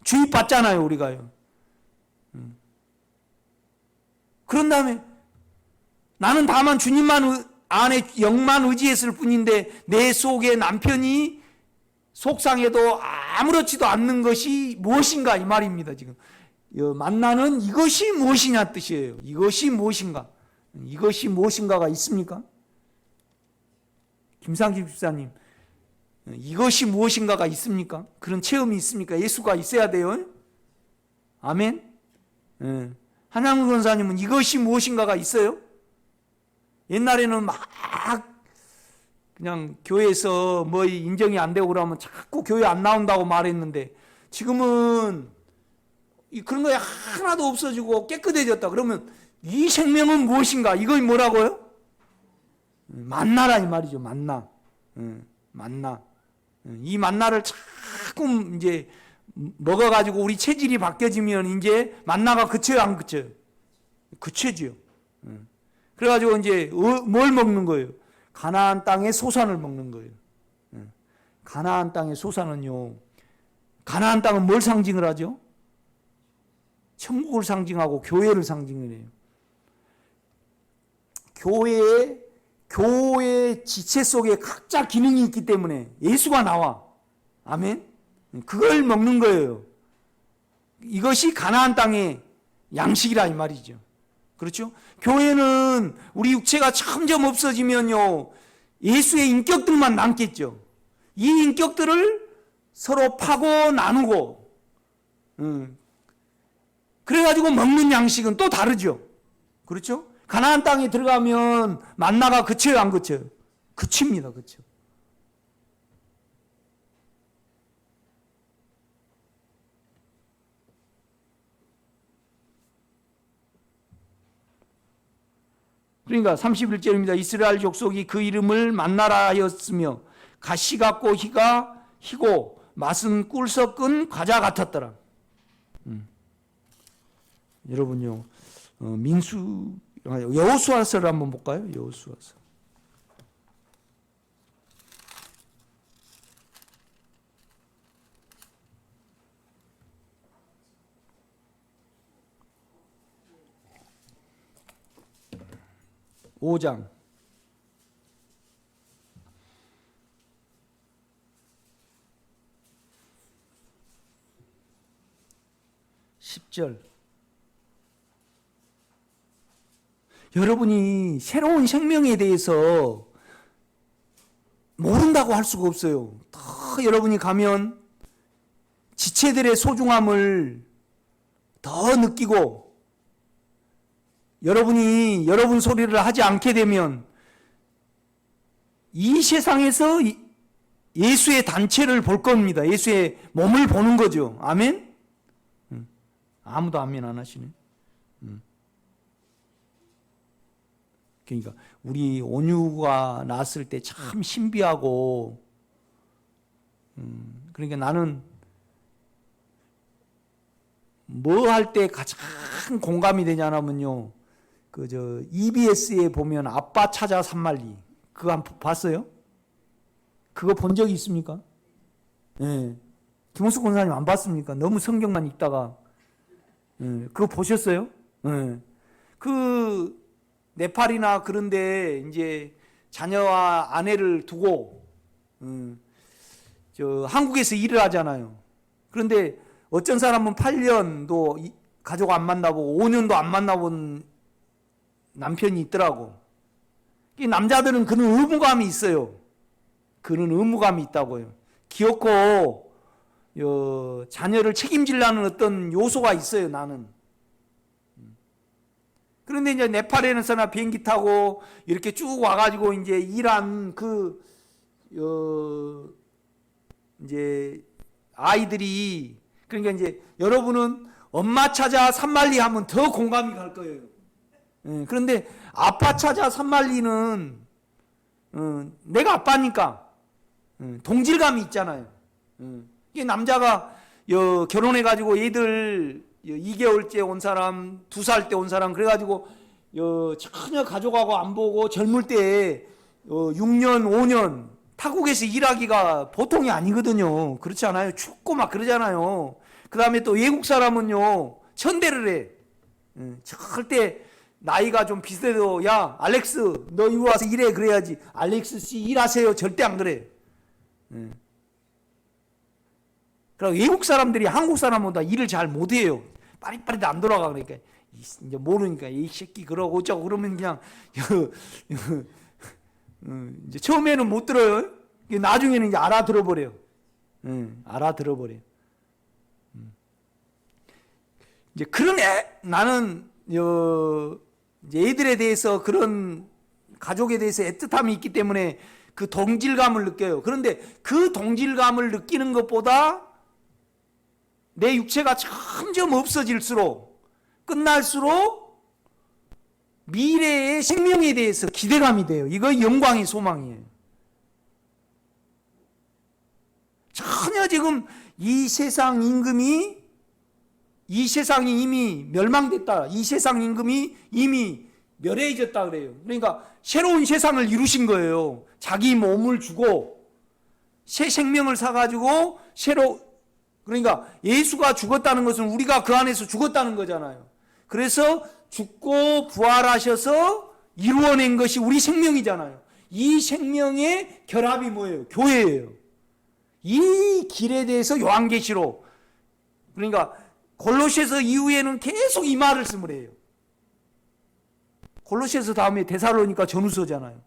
주입받잖아요, 우리가요. 그런 다음에 나는 다만 주님만 안에 영만 의지했을 뿐인데 내 속에 남편이 속상해도 아무렇지도 않는 것이 무엇인가, 이 말입니다. 지금 만나는 이것이 무엇이냐 뜻이에요. 이것이 무엇인가. 이것이 무엇인가가 있습니까? 김상집 집사님, 이것이 무엇인가가 있습니까? 그런 체험이 있습니까? 예수가 있어야 돼요. 아멘. 한양근 권사님은 이것이 무엇인가가 있어요? 옛날에는 막 그냥 교회에서 뭐 인정이 안 되고 그러면 자꾸 교회 안 나온다고 말했는데, 지금은 그런 거 하나도 없어지고 깨끗해졌다. 그러면 이 생명은 무엇인가? 이거 뭐라고요? 만나라, 이 말이죠. 만나. 만나. 이 만나를 자꾸 이제 먹어가지고 우리 체질이 바뀌어지면 이제 만나가 그쳐요, 안 그쳐요? 그쳐지요. 그래가지고 이제 뭘 먹는 거예요? 가나안 땅의 소산을 먹는 거예요. 가나안 땅의 소산은요, 가나안 땅은 뭘 상징을 하죠? 천국을 상징하고 교회를 상징을 해요. 교회의 지체 속에 각자 기능이 있기 때문에 예수가 나와. 아멘. 그걸 먹는 거예요. 이것이 가나안 땅의 양식이라 이 말이죠. 그렇죠? 교회는 우리 육체가 점점 없어지면요, 예수의 인격들만 남겠죠. 이 인격들을 서로 파고 나누고, 그래가지고 먹는 양식은 또 다르죠. 그렇죠? 가나안 땅에 들어가면 만나가 그쳐요, 안 그쳐요? 그칩니다, 그쳐. 그러니까 31절입니다. 이스라엘 족속이 그 이름을 만나라 하였으며 가시 같고 희가 희고 맛은 꿀 섞은 과자 같았더라. 여러분요, 여호수아서를 한번 볼까요? 여호수아서. (5장) (10절) 여러분이 새로운 생명에 대해서 모른다고 할 수가 없어요. 더 여러분이 가면 지체들의 소중함을 더 느끼고, 여러분이 여러분 소리를 하지 않게 되면 이 세상에서 예수의 단체를 볼 겁니다. 예수의 몸을 보는 거죠. 아멘? 아무도 아멘 안 하시네. 그러니까 우리 온유가 낳았을 때 참 신비하고, 그러니까 나는 뭐 할 때 가장 공감이 되냐면요, EBS에 보면 아빠 찾아 산말리, 그거 한번 봤어요? 그거 본 적이 있습니까? 네. 김원숙 권사님 안 봤습니까? 너무 성경만 읽다가. 그거 보셨어요? 네. 그 네팔이나 그런데 이제 자녀와 아내를 두고 한국에서 일을 하잖아요. 그런데 어쩐 사람은 8년도 가족 안 만나보고 5년도 안 만나본 남편이 있더라고. 이 남자들은 그런 의무감이 있어요. 그런 의무감이 있다고요. 귀엽고 자녀를 책임지려는 어떤 요소가 있어요, 나는. 그런데 이제 네팔에서나 비행기 타고 이렇게 쭉 와가지고 이제 일한 이제 아이들이, 그러니까 이제 여러분은 엄마 찾아 산말리 하면 더 공감이 갈 거예요. 그런데 아빠 찾아 산말리는 내가 아빠니까 동질감이 있잖아요. 이게 남자가 결혼해가지고 애들 2개월째 온 사람, 2살 때 온 사람, 그래가지고 전혀 가족하고 안 보고 젊을 때 6년, 5년 타국에서 일하기가 보통이 아니거든요. 그렇지 않아요? 춥고 막 그러잖아요. 그 다음에 또 외국 사람은요, 천대를 해. 절대 나이가 좀 비슷해도, 야, 알렉스, 너 이리 와서 일해. 그래야지. 알렉스 씨 일하세요. 절대 안 그래. 그리고 외국 사람들이 한국 사람보다 일을 잘 못해요. 빠릿빠릿 안 돌아가. 그러니까 이제 모르니까 이 새끼 그러고 어쩌고 그러면 그냥 이제 처음에는 못 들어요. 나중에는 이제 알아들어 버려요. 알아들어 버려요. 이제 그런 나는 이제 애들에 대해서, 그런 가족에 대해서 애틋함이 있기 때문에 그 동질감을 느껴요. 그런데 그 동질감을 느끼는 것보다 내 육체가 점점 없어질수록, 끝날수록 미래의 생명에 대해서 기대감이 돼요. 이거 영광의 소망이에요. 전혀 지금 이 세상 임금이, 이 세상이 이미 멸망됐다. 이 세상 임금이 이미 멸해졌다 그래요. 그러니까 새로운 세상을 이루신 거예요. 자기 몸을 주고 새 생명을 사가지고 그러니까 예수가 죽었다는 것은 우리가 그 안에서 죽었다는 거잖아요. 그래서 죽고 부활하셔서 이루어낸 것이 우리 생명이잖아요. 이 생명의 결합이 뭐예요? 교회예요. 이 길에 대해서 요한계시록, 그러니까 골로새서 이후에는 계속 이 말을 쓰면 해요. 골로새서 다음에 데살로니가 전후서잖아요.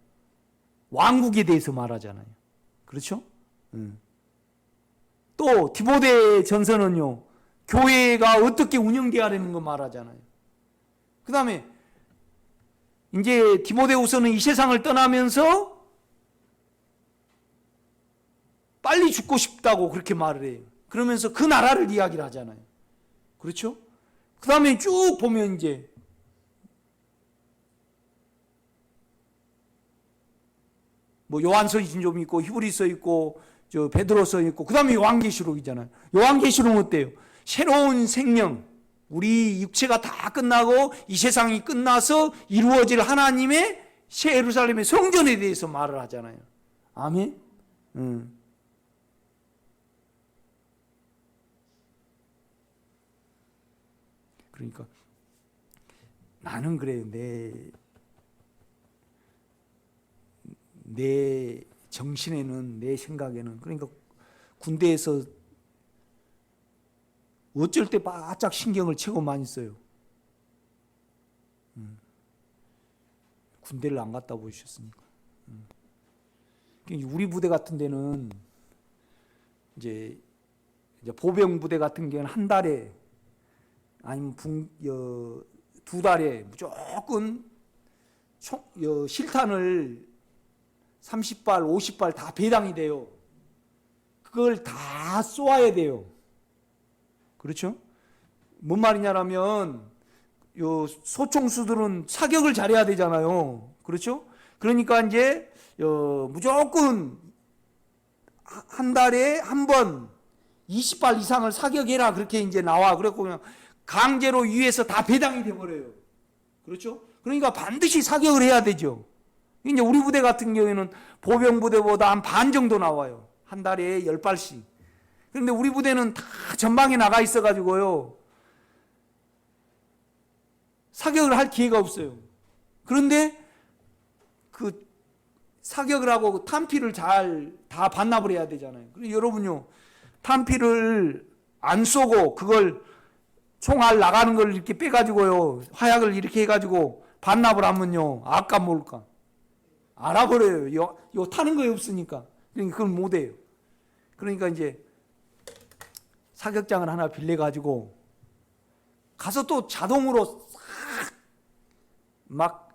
왕국에 대해서 말하잖아요. 그렇죠? 또 디모데 전서는요, 교회가 어떻게 운영되어야 하는 거 말하잖아요. 그 다음에 이제 디모데후서는 이 세상을 떠나면서 빨리 죽고 싶다고 그렇게 말을 해요. 그러면서 그 나라를 이야기를 하잖아요. 그렇죠? 그 다음에 쭉 보면 이제 뭐 요한서신 좀 있고 히브리서 있고 베드로서 있고, 그 다음에 요한계시록이잖아요. 요한계시록은 어때요? 새로운 생명, 우리 육체가 다 끝나고 이 세상이 끝나서 이루어질 하나님의 새 예루살렘의 성전에 대해서 말을 하잖아요. 아멘. 그러니까 나는 그래요. 내 정신에는, 내 생각에는, 그러니까 군대에서 어쩔 때 바짝 신경을 최고 많이 써요. 군대를 안 갔다 보셨습니까? 우리 부대 같은 데는 이제 보병 부대 같은 경우는 한 달에 아니면 2달에 무조건 실탄을 30발, 50발 다 배당이 돼요. 그걸 다 쏘아야 돼요. 그렇죠? 뭔 말이냐라면 소총수들은 사격을 잘해야 되잖아요. 그렇죠? 그러니까 이제 무조건 한 달에 한 번 20발 이상을 사격해라, 그렇게 이제 나와. 그래갖고 그냥 강제로 위에서 다 배당이 돼버려요. 그렇죠? 그러니까 반드시 사격을 해야 되죠. 이제 우리 부대 같은 경우에는 보병 부대보다 한 반 정도 나와요. 한 달에 10발씩. 그런데 우리 부대는 다 전방에 나가 있어가지고요, 사격을 할 기회가 없어요. 그런데 그 사격을 하고 탄피를 잘 다 반납을 해야 되잖아요. 그리고 여러분요, 탄피를 안 쏘고 그걸 총알 나가는 걸 이렇게 빼가지고요, 화약을 이렇게 해가지고 반납을 하면요, 아까 뭘까? 알아버려요. 요 타는 거에 없으니까. 그러니까 그걸 못해요. 그러니까 이제 사격장을 하나 빌려가지고 가서 또 자동으로 막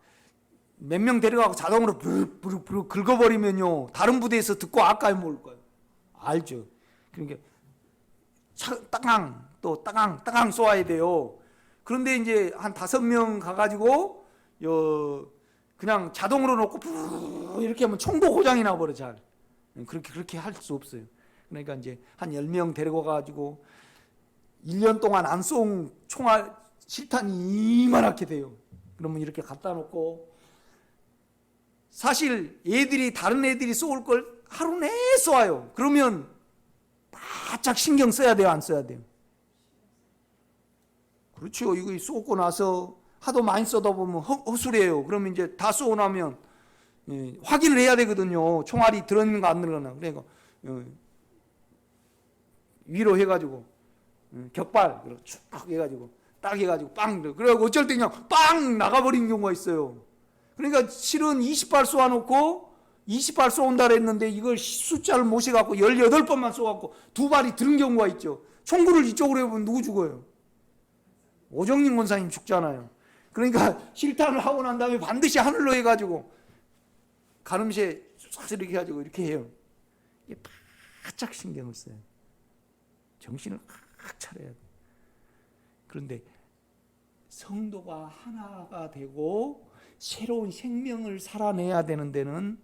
몇 명 데려가고 자동으로 부르르 긁어버리면요, 다른 부대에서 듣고 아까에 모을 거예요. 알죠? 그러니까 따강 또 따강 쏘아야 돼요. 그런데 이제 한 5명 가가지고 그냥 자동으로 놓고 이렇게 하면 총도 고장이 나버려. 잘 그렇게 할 수 없어요. 그러니까 이제 한 10명 데리고 가가지고 1년 동안 안 쏜 총알 실탄이 이만하게 돼요. 그러면 이렇게 갖다 놓고, 사실 다른 애들이 쏠 걸 하루 내에 쏘아요. 그러면 바짝 신경 써야 돼요, 안 써야 돼요? 그렇죠. 이거 쏘고 나서 하도 많이 쏘다 보면 허술해요. 그러면 이제 다 쏘고 나면 확인을 해야 되거든요. 총알이 들어있는 거 안 들어가나. 그러니까 위로 해가지고 격발 쭉 해가지고 딱 해가지고 빵, 그래가지고 어쩔 때 그냥 빵 나가버리는 경우가 있어요. 그러니까 실은 20발 쏘아놓고 20발 쏘온다 그랬는데 이걸 숫자를 못 세갖고 18번만 쏘갖고 2발이 들은 경우가 있죠. 총구를 이쪽으로 해보면 누구 죽어요? 오정림 권사님 죽잖아요. 그러니까 실탄을 하고 난 다음에 반드시 하늘로 해가지고 가늠쇠 쫙 이렇게 해가지고 이렇게 해요. 이게 바짝 신경을 써요. 정신을 확 차려야 돼. 그런데 성도가 하나가 되고 새로운 생명을 살아내야 되는 데는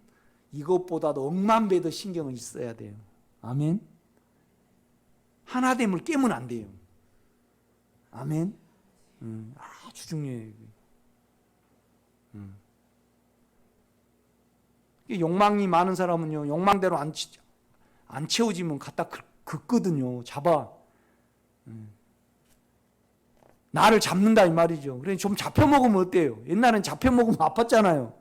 이것보다도 억만 배 더 신경을 써야 돼요. 아멘. 하나됨을 깨면 안 돼요. 아멘. 아주 중요해요. 욕망이 많은 사람은요, 욕망대로 안 채워지면 갖다 긋거든요. 잡아. 나를 잡는다 이 말이죠. 그래 좀 잡혀 먹으면 어때요? 옛날엔 잡혀 먹으면 아팠잖아요.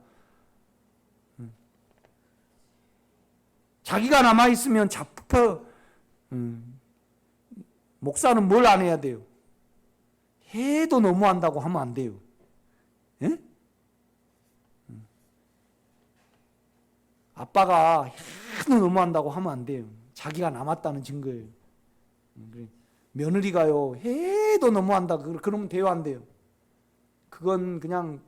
자기가 남아 있으면 잡혀. 목사는 뭘 안 해야 돼요? 해도 너무한다고 하면 안 돼요. 예? 아빠가 해도 너무한다고 하면 안 돼요. 자기가 남았다는 증거예요. 며느리가요, 해도 너무한다 그러면 돼요, 안 돼요? 그건 그냥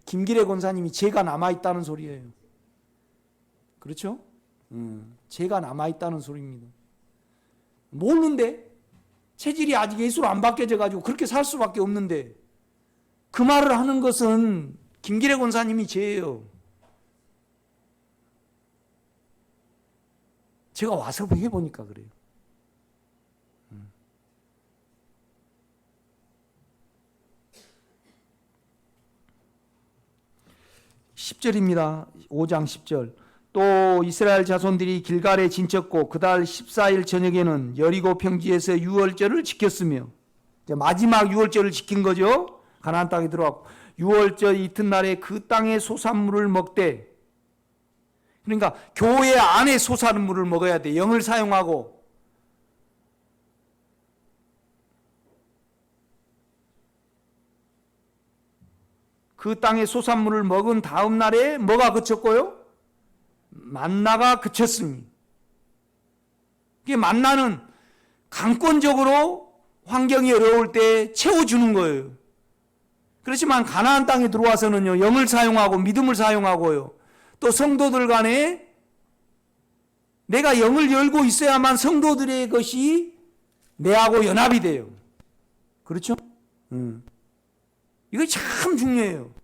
김기래 권사님이 죄가 남아있다는 소리예요. 그렇죠? 죄가 남아있다는 소리입니다. 모르는데 체질이 아직 예수로 안 바뀌어져 가지고 그렇게 살 수밖에 없는데, 그 말을 하는 것은 김기래 권사님이 죄예요. 제가 와서 해보니까 그래요. 10절입니다. 5장 10절. 또 이스라엘 자손들이 길갈에 진쳤고 그달 14일 저녁에는 여리고 평지에서 유월절을 지켰으며, 이제 마지막 유월절을 지킨 거죠. 가나안 땅에 들어왔고, 유월절 이튿날에 그 땅의 소산물을 먹되, 그러니까 교회 안에 소산물을 먹어야 돼. 영을 사용하고. 그 땅의 소산물을 먹은 다음 날에 뭐가 그쳤고요? 만나가 그쳤으니. 이게 만나는 강권적으로 환경이 어려울 때 채워주는 거예요. 그렇지만 가나안 땅에 들어와서는요, 영을 사용하고 믿음을 사용하고요, 또 성도들 간에 내가 영을 열고 있어야만 성도들의 것이 내하고 연합이 돼요. 그렇죠? 이거 참 중요해요.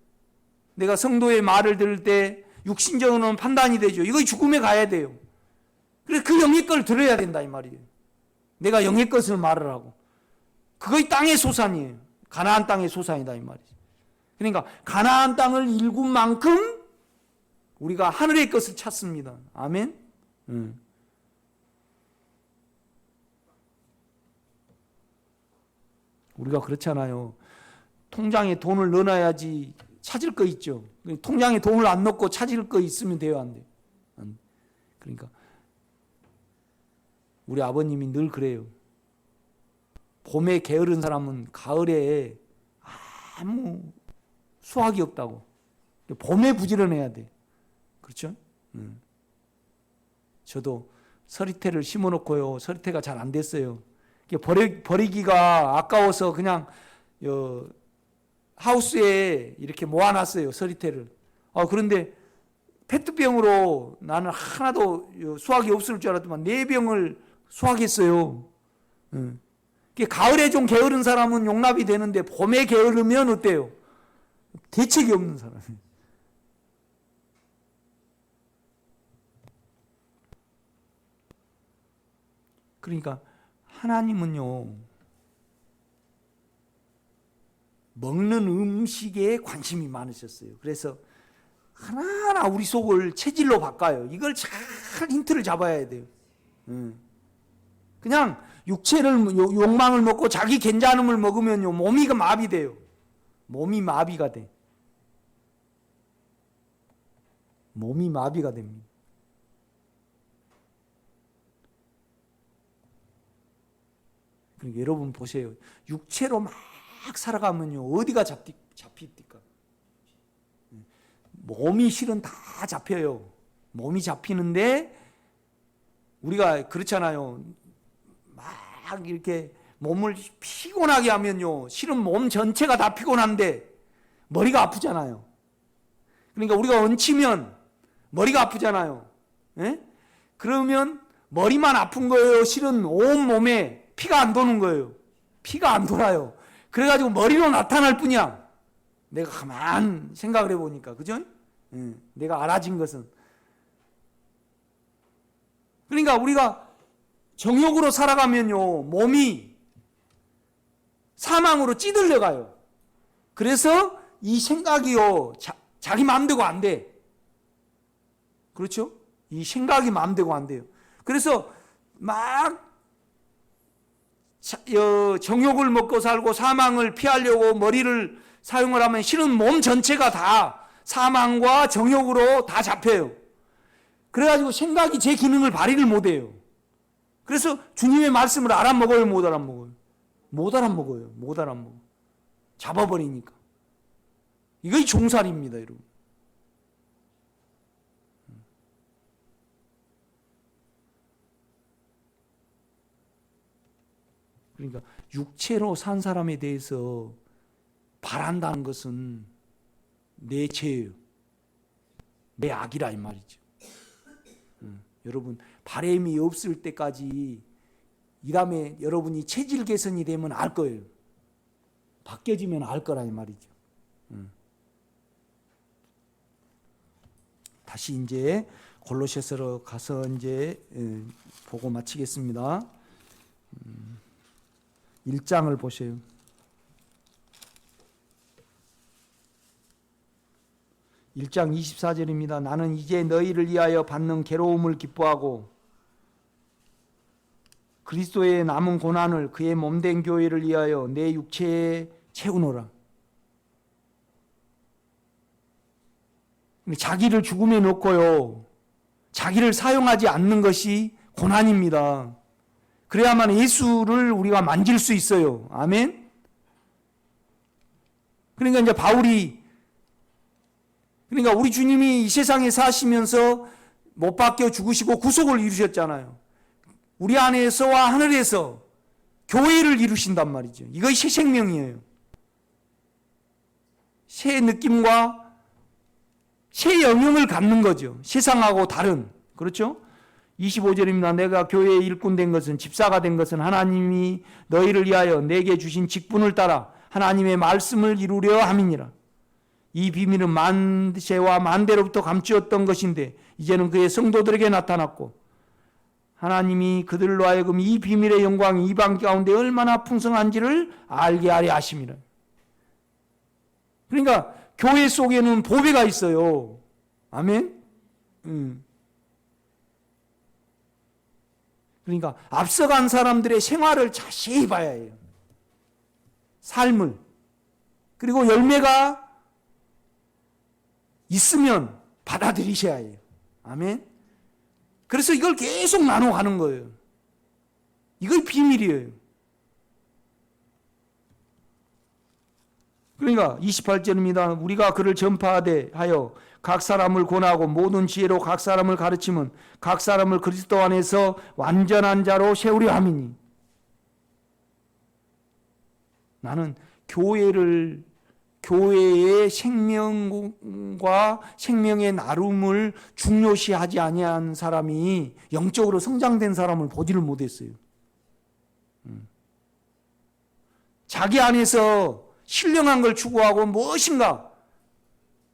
내가 성도의 말을 들을 때 육신적으로는 판단이 되죠. 이거 죽음에 가야 돼요. 그래서 그 영의 걸 들어야 된다 이 말이에요. 내가 영의 것을 말을 하고, 그거의 땅의 소산이에요. 가나안 땅의 소산이다 이 말이죠. 그러니까 가나안 땅을 일군 만큼 우리가 하늘의 것을 찾습니다. 아멘. 우리가 그렇잖아요. 통장에 돈을 넣어놔야지 찾을 거 있죠. 통장에 돈을 안 넣고 찾을 거 있으면 돼요, 안 돼요? 그러니까 우리 아버님이 늘 그래요. 봄에 게으른 사람은 가을에 아무 수확이 없다고. 봄에 부지런해야 돼. 그렇죠? 저도 서리태를 심어놓고요. 서리태가 잘 안 됐어요. 버리기가 아까워서 그냥 하우스에 이렇게 모아놨어요. 서리태를. 그런데 페트병으로 나는 하나도 수확이 없을 줄 알았더만 4병을 수확했어요. 가을에 좀 게으른 사람은 용납이 되는데 봄에 게으르면 어때요? 대책이 없는 사람. 그러니까 하나님은요, 먹는 음식에 관심이 많으셨어요. 그래서 하나하나 우리 속을 체질로 바꿔요. 이걸 잘 힌트를 잡아야 돼요. 그냥 육체를 욕망을 먹고 자기 괜찮음을 먹으면요, 몸이 마비돼요. 몸이 마비가 돼. 몸이 마비가 됩니다. 그러니까 여러분 보세요. 육체로 막 살아가면요, 어디가 잡힙니까? 몸이 실은 다 잡혀요. 몸이 잡히는데 우리가 그렇잖아요. 막 이렇게 몸을 피곤하게 하면요, 실은 몸 전체가 다 피곤한데 머리가 아프잖아요. 그러니까 우리가 얹히면 머리가 아프잖아요. 예? 그러면 머리만 아픈 거예요. 실은 온 몸에 피가 안 도는 거예요. 피가 안 돌아요. 그래가지고 머리로 나타날 뿐이야. 내가 가만 생각을 해보니까, 그죠? 내가 알아진 것은. 그러니까 우리가 정욕으로 살아가면요, 몸이 사망으로 찌들려가요. 그래서 이 생각이요, 자기 마음대로 안 돼. 그렇죠? 이 생각이 마음대로 안 돼요. 그래서 막 정욕을 먹고 살고 사망을 피하려고 머리를 사용을 하면 실은 몸 전체가 다 사망과 정욕으로 다 잡혀요. 그래가지고 생각이 제 기능을 발휘를 못해요. 그래서 주님의 말씀을 알아먹어요, 못 알아먹어요? 못 알아먹어요. 못 알아먹어요. 잡아버리니까. 이거 종살입니다, 여러분. 그러니까 육체로 산 사람에 대해서 바란다는 것은 내 죄예요. 내 악이라 이 말이죠. 여러분, 바람이 없을 때까지 이 다음에 여러분이 체질 개선이 되면 알 거예요. 바뀌어지면 알 거라 이 말이죠. 다시 이제 골로새서로 가서 이제 보고 마치겠습니다. 1장을 보세요. 1장 24절입니다. 나는 이제 너희를 위하여 받는 괴로움을 기뻐하고 그리스도의 남은 고난을 그의 몸된 교회를 위하여 내 육체에 채우노라. 자기를 죽음에 놓고요, 자기를 사용하지 않는 것이 고난입니다. 그래야만 예수를 우리가 만질 수 있어요. 아멘. 그러니까 이제 바울이, 그러니까 우리 주님이 이 세상에 사시면서 못 박혀 죽으시고 구속을 이루셨잖아요. 우리 안에서와 하늘에서 교회를 이루신단 말이죠. 이것이 새 생명이에요. 새 느낌과 새 영역을 갖는 거죠. 세상하고 다른. 그렇죠? 25절입니다. 내가 교회의 일꾼 된 것은, 집사가 된 것은 하나님이 너희를 위하여 내게 주신 직분을 따라 하나님의 말씀을 이루려 함이니라. 이 비밀은 만세와 만대로부터 감추었던 것인데 이제는 그의 성도들에게 나타났고 하나님이 그들로 하여금 이 비밀의 영광이 이방 가운데 얼마나 풍성한지를 알게 하려 하심이라. 그러니까 교회 속에는 보배가 있어요. 아멘. 그러니까 앞서간 사람들의 생활을 자세히 봐야 해요. 삶을. 그리고 열매가 있으면 받아들이셔야 해요. 아멘. 그래서 이걸 계속 나눠가는 거예요. 이걸 비밀이에요. 그러니까 28절입니다. 우리가 그를 전파하되 하여 각 사람을 권하고 모든 지혜로 각 사람을 가르치면 각 사람을 그리스도 안에서 완전한 자로 세우려 함이니. 나는 교회의 생명과 생명의 나눔을 중요시하지 아니한 사람이 영적으로 성장된 사람을 보지를 못했어요. 자기 안에서 신령한 걸 추구하고 무엇인가.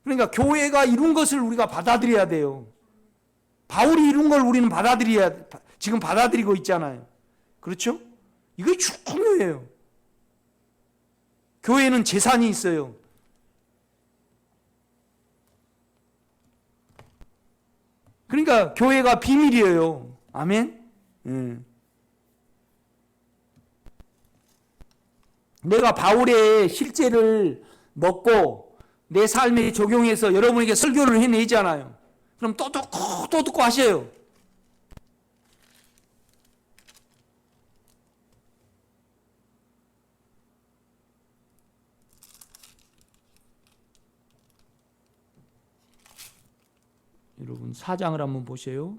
그러니까 교회가 이룬 것을 우리가 받아들여야 돼요. 바울이 이룬 걸 우리는 지금 받아들이고 있잖아요. 그렇죠? 이게 중요해요. 교회는 재산이 있어요. 그러니까 교회가 비밀이에요. 아멘. 내가 바울의 실제를 먹고 내 삶에 적용해서 여러분에게 설교를 해내잖아요. 그럼 또 듣고 하셔요. 여러분 4장을 한번 보세요.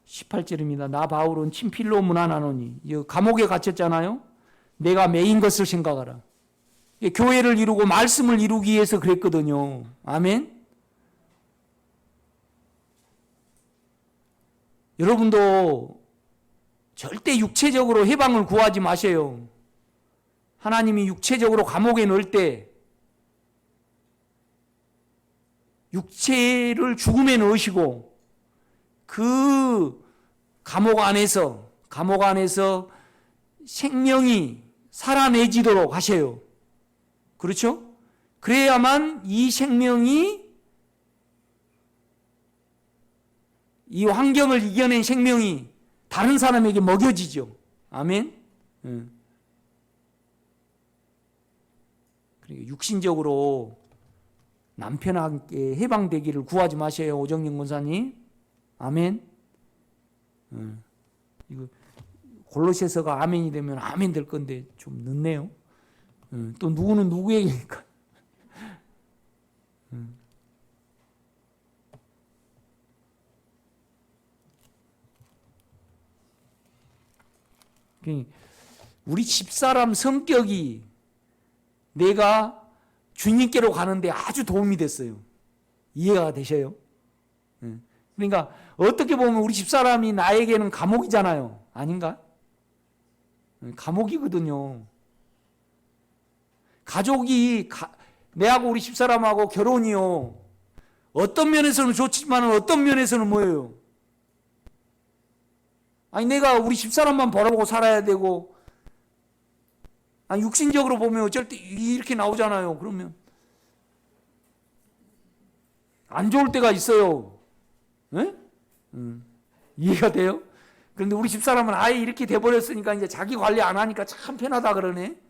18절입니다. 나 바울은 친필로 문안하노니. 감옥에 갇혔잖아요. 내가 매인 것을 생각하라. 교회를 이루고 말씀을 이루기 위해서 그랬거든요. 아멘. 여러분도 절대 육체적으로 해방을 구하지 마세요. 하나님이 육체적으로 감옥에 넣을 때 육체를 죽음에 넣으시고 그 감옥 안에서 생명이 살아내지도록 하세요. 그렇죠? 그래야만 이 생명이, 이 환경을 이겨낸 생명이 다른 사람에게 먹여지죠. 아멘. 그러니까 육신적으로 남편에게 해방되기를 구하지 마세요. 오정영 권사님. 아멘. 이거 골로새서가 아멘이 되면 아멘 될 건데 좀 늦네요. 또 누구는 누구에게니까. 우리 집사람 성격이 내가 주님께로 가는데 아주 도움이 됐어요. 이해가 되셔요? 그러니까 어떻게 보면 우리 집사람이 나에게는 감옥이잖아요. 아닌가? 감옥이거든요. 가족이 내하고 우리 집사람하고 결혼이요. 어떤 면에서는 좋지만 어떤 면에서는 뭐예요? 아니 내가 우리 집사람만 바라보고 살아야 되고, 아니 육신적으로 보면 어쩔 때 이렇게 나오잖아요. 그러면 안 좋을 때가 있어요. 네? 이해가 돼요? 그런데 우리 집사람은 아예 이렇게 돼버렸으니까 이제 자기 관리 안 하니까 참 편하다 그러네.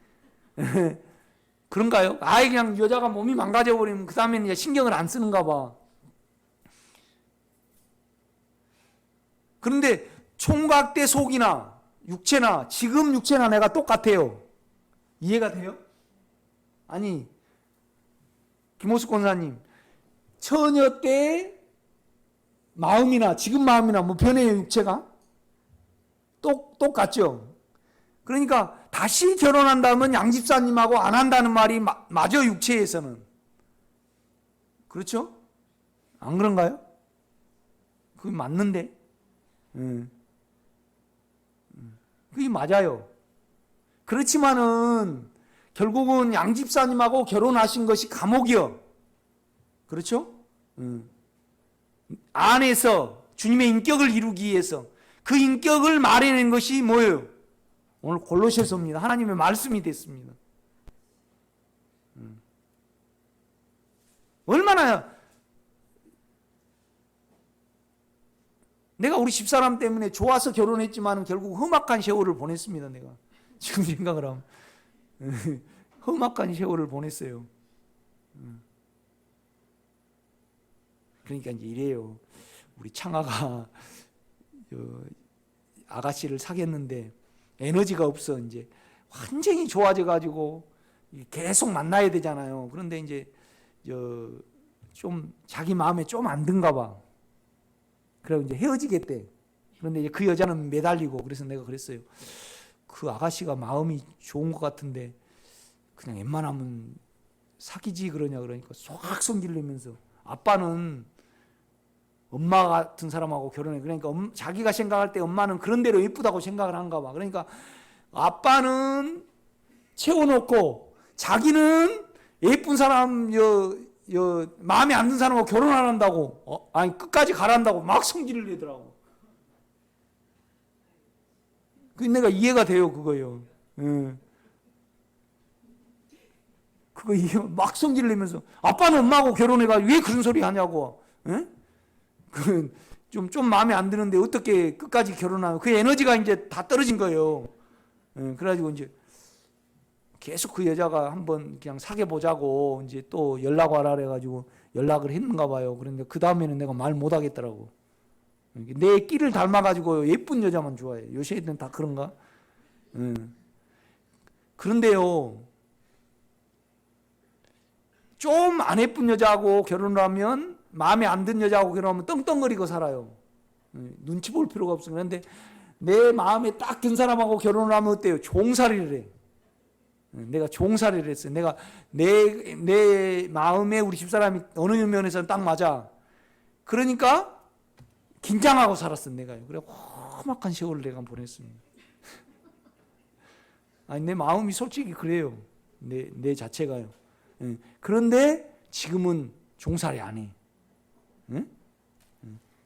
그런가요? 아예 그냥 여자가 몸이 망가져버리면 그 다음에는 이제 신경을 안 쓰는가 봐. 그런데 총각 때 속이나 육체나 지금 육체나 내가 똑같아요. 이해가 돼요? 아니 김호숙 권사님, 처녀 때 마음이나 지금 마음이나 뭐 변해요? 육체가? 똑같죠? 그러니까 다시 결혼한다면 양집사님하고 안 한다는 말이 맞아. 육체에서는. 그렇죠? 안 그런가요? 그게 맞는데. 그게 맞아요. 그렇지만은 결국은 양집사님하고 결혼하신 것이 감옥이요. 그렇죠? 안에서 주님의 인격을 이루기 위해서 그 인격을 말해낸 것이 뭐예요? 오늘 골로새서입니다. 하나님의 말씀이 됐습니다. 얼마나 내가 우리 집사람 때문에 좋아서 결혼했지만 결국 험악한 세월을 보냈습니다. 내가 지금 생각을 하면 험악한 세월을 보냈어요. 그러니까 이제 이래요. 우리 창아가 아가씨를 사귀었는데 에너지가 없어. 이제 완전히 좋아져 가지고 계속 만나야 되잖아요. 그런데 이제 좀 자기 마음에 좀 안 든가 봐. 그래서 이제 헤어지겠대. 그런데 이제 그 여자는 매달리고. 그래서 내가 그랬어요. 그 아가씨가 마음이 좋은 것 같은데 그냥 웬만하면 사귀지 그러냐. 그러니까 쏙 성질 내면서 아빠는 엄마 같은 사람하고 결혼해. 그러니까 자기가 생각할 때 엄마는 그런 대로 예쁘다고 생각을 한가 봐. 그러니까 아빠는 채워놓고 자기는 예쁜 사람 마음에 안 든 사람하고 결혼 안 한다고 아니 끝까지 가란다고 막 성질을 내더라고. 그 내가 이해가 돼요. 그거요. 그거 이해 막 성질을 내면서 아빠는 엄마하고 결혼해가지고 왜 그런 소리 하냐고. 좀 마음에 안 드는데 어떻게 끝까지 결혼하고 그 에너지가 이제 다 떨어진 거예요. 그래가지고 이제 계속 그 여자가 한번 그냥 사귀어 보자고 이제 또 연락 와라 그래가지고 연락을 했는가 봐요. 그런데 그 다음에는 내가 말 못 하겠더라고. 내 끼를 닮아가지고 예쁜 여자만 좋아해. 요새 애들은 다 그런가? 그런데요, 좀 안 예쁜 여자하고 결혼을 하면 마음에 안 든 여자하고 결혼하면 떵떵거리고 살아요. 눈치 볼 필요가 없어. 그런데 내 마음에 딱 든 사람하고 결혼을 하면 어때요? 종살이를 해. 내가 종살이를 했어요. 내가 내 마음에 우리 집사람이 어느 면에서는 딱 맞아. 그러니까 긴장하고 살았어 내가요. 그래 험악한 세월을 내가 보냈습니다. 아니 내 마음이 솔직히 그래요. 내 자체가요. 그런데 지금은 종살이 안 해.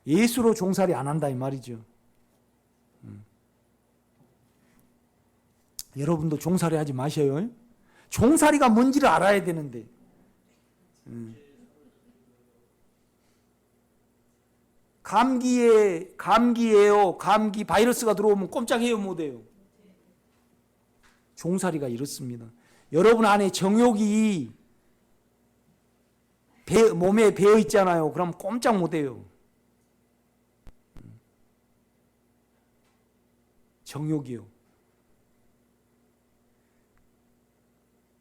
예수로 종살이 안 한다 이 말이죠. 여러분도 종살이 하지 마셔요. 종살이가 뭔지를 알아야 되는데. 감기예요. 감기 바이러스가 들어오면 꼼짝해요 못해요. 종살이가 이렇습니다. 여러분 안에 정욕이 몸에 배어 있잖아요. 그럼 꼼짝 못해요. 정욕이요.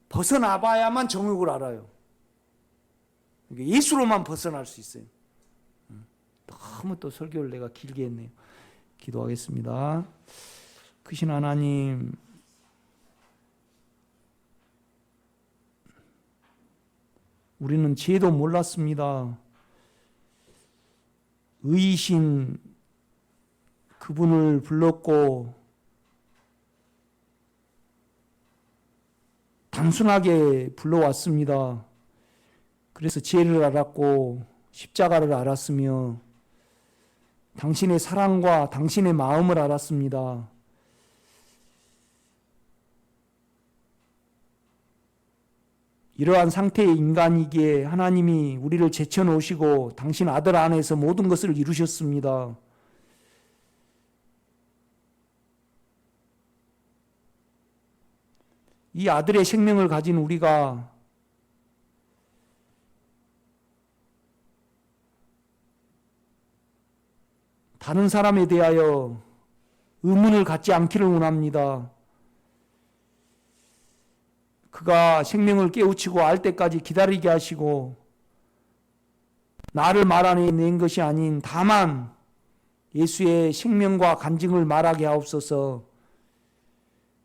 벗어나봐야만 정욕을 알아요. 예수로만 벗어날 수 있어요. 너무 또 설교를 내가 길게 했네요. 기도하겠습니다. 크신 하나님, 우리는 죄도 몰랐습니다. 의이신 그분을 불렀고 단순하게 불러왔습니다. 그래서 죄를 알았고 십자가를 알았으며 당신의 사랑과 당신의 마음을 알았습니다. 이러한 상태의 인간이기에 하나님이 우리를 제쳐놓으시고 당신 아들 안에서 모든 것을 이루셨습니다. 이 아들의 생명을 가진 우리가 다른 사람에 대하여 의문을 갖지 않기를 원합니다. 그가 생명을 깨우치고 알 때까지 기다리게 하시고 나를 말아낸 것이 아닌 다만 예수의 생명과 간증을 말하게 하옵소서.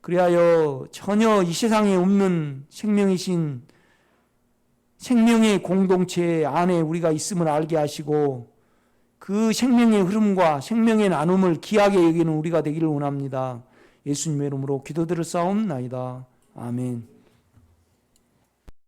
그리하여 전혀 이 세상에 없는 생명이신 생명의 공동체 안에 우리가 있음을 알게 하시고 그 생명의 흐름과 생명의 나눔을 귀하게 여기는 우리가 되기를 원합니다. 예수님의 이름으로 기도드렸사옵나이다. 아멘.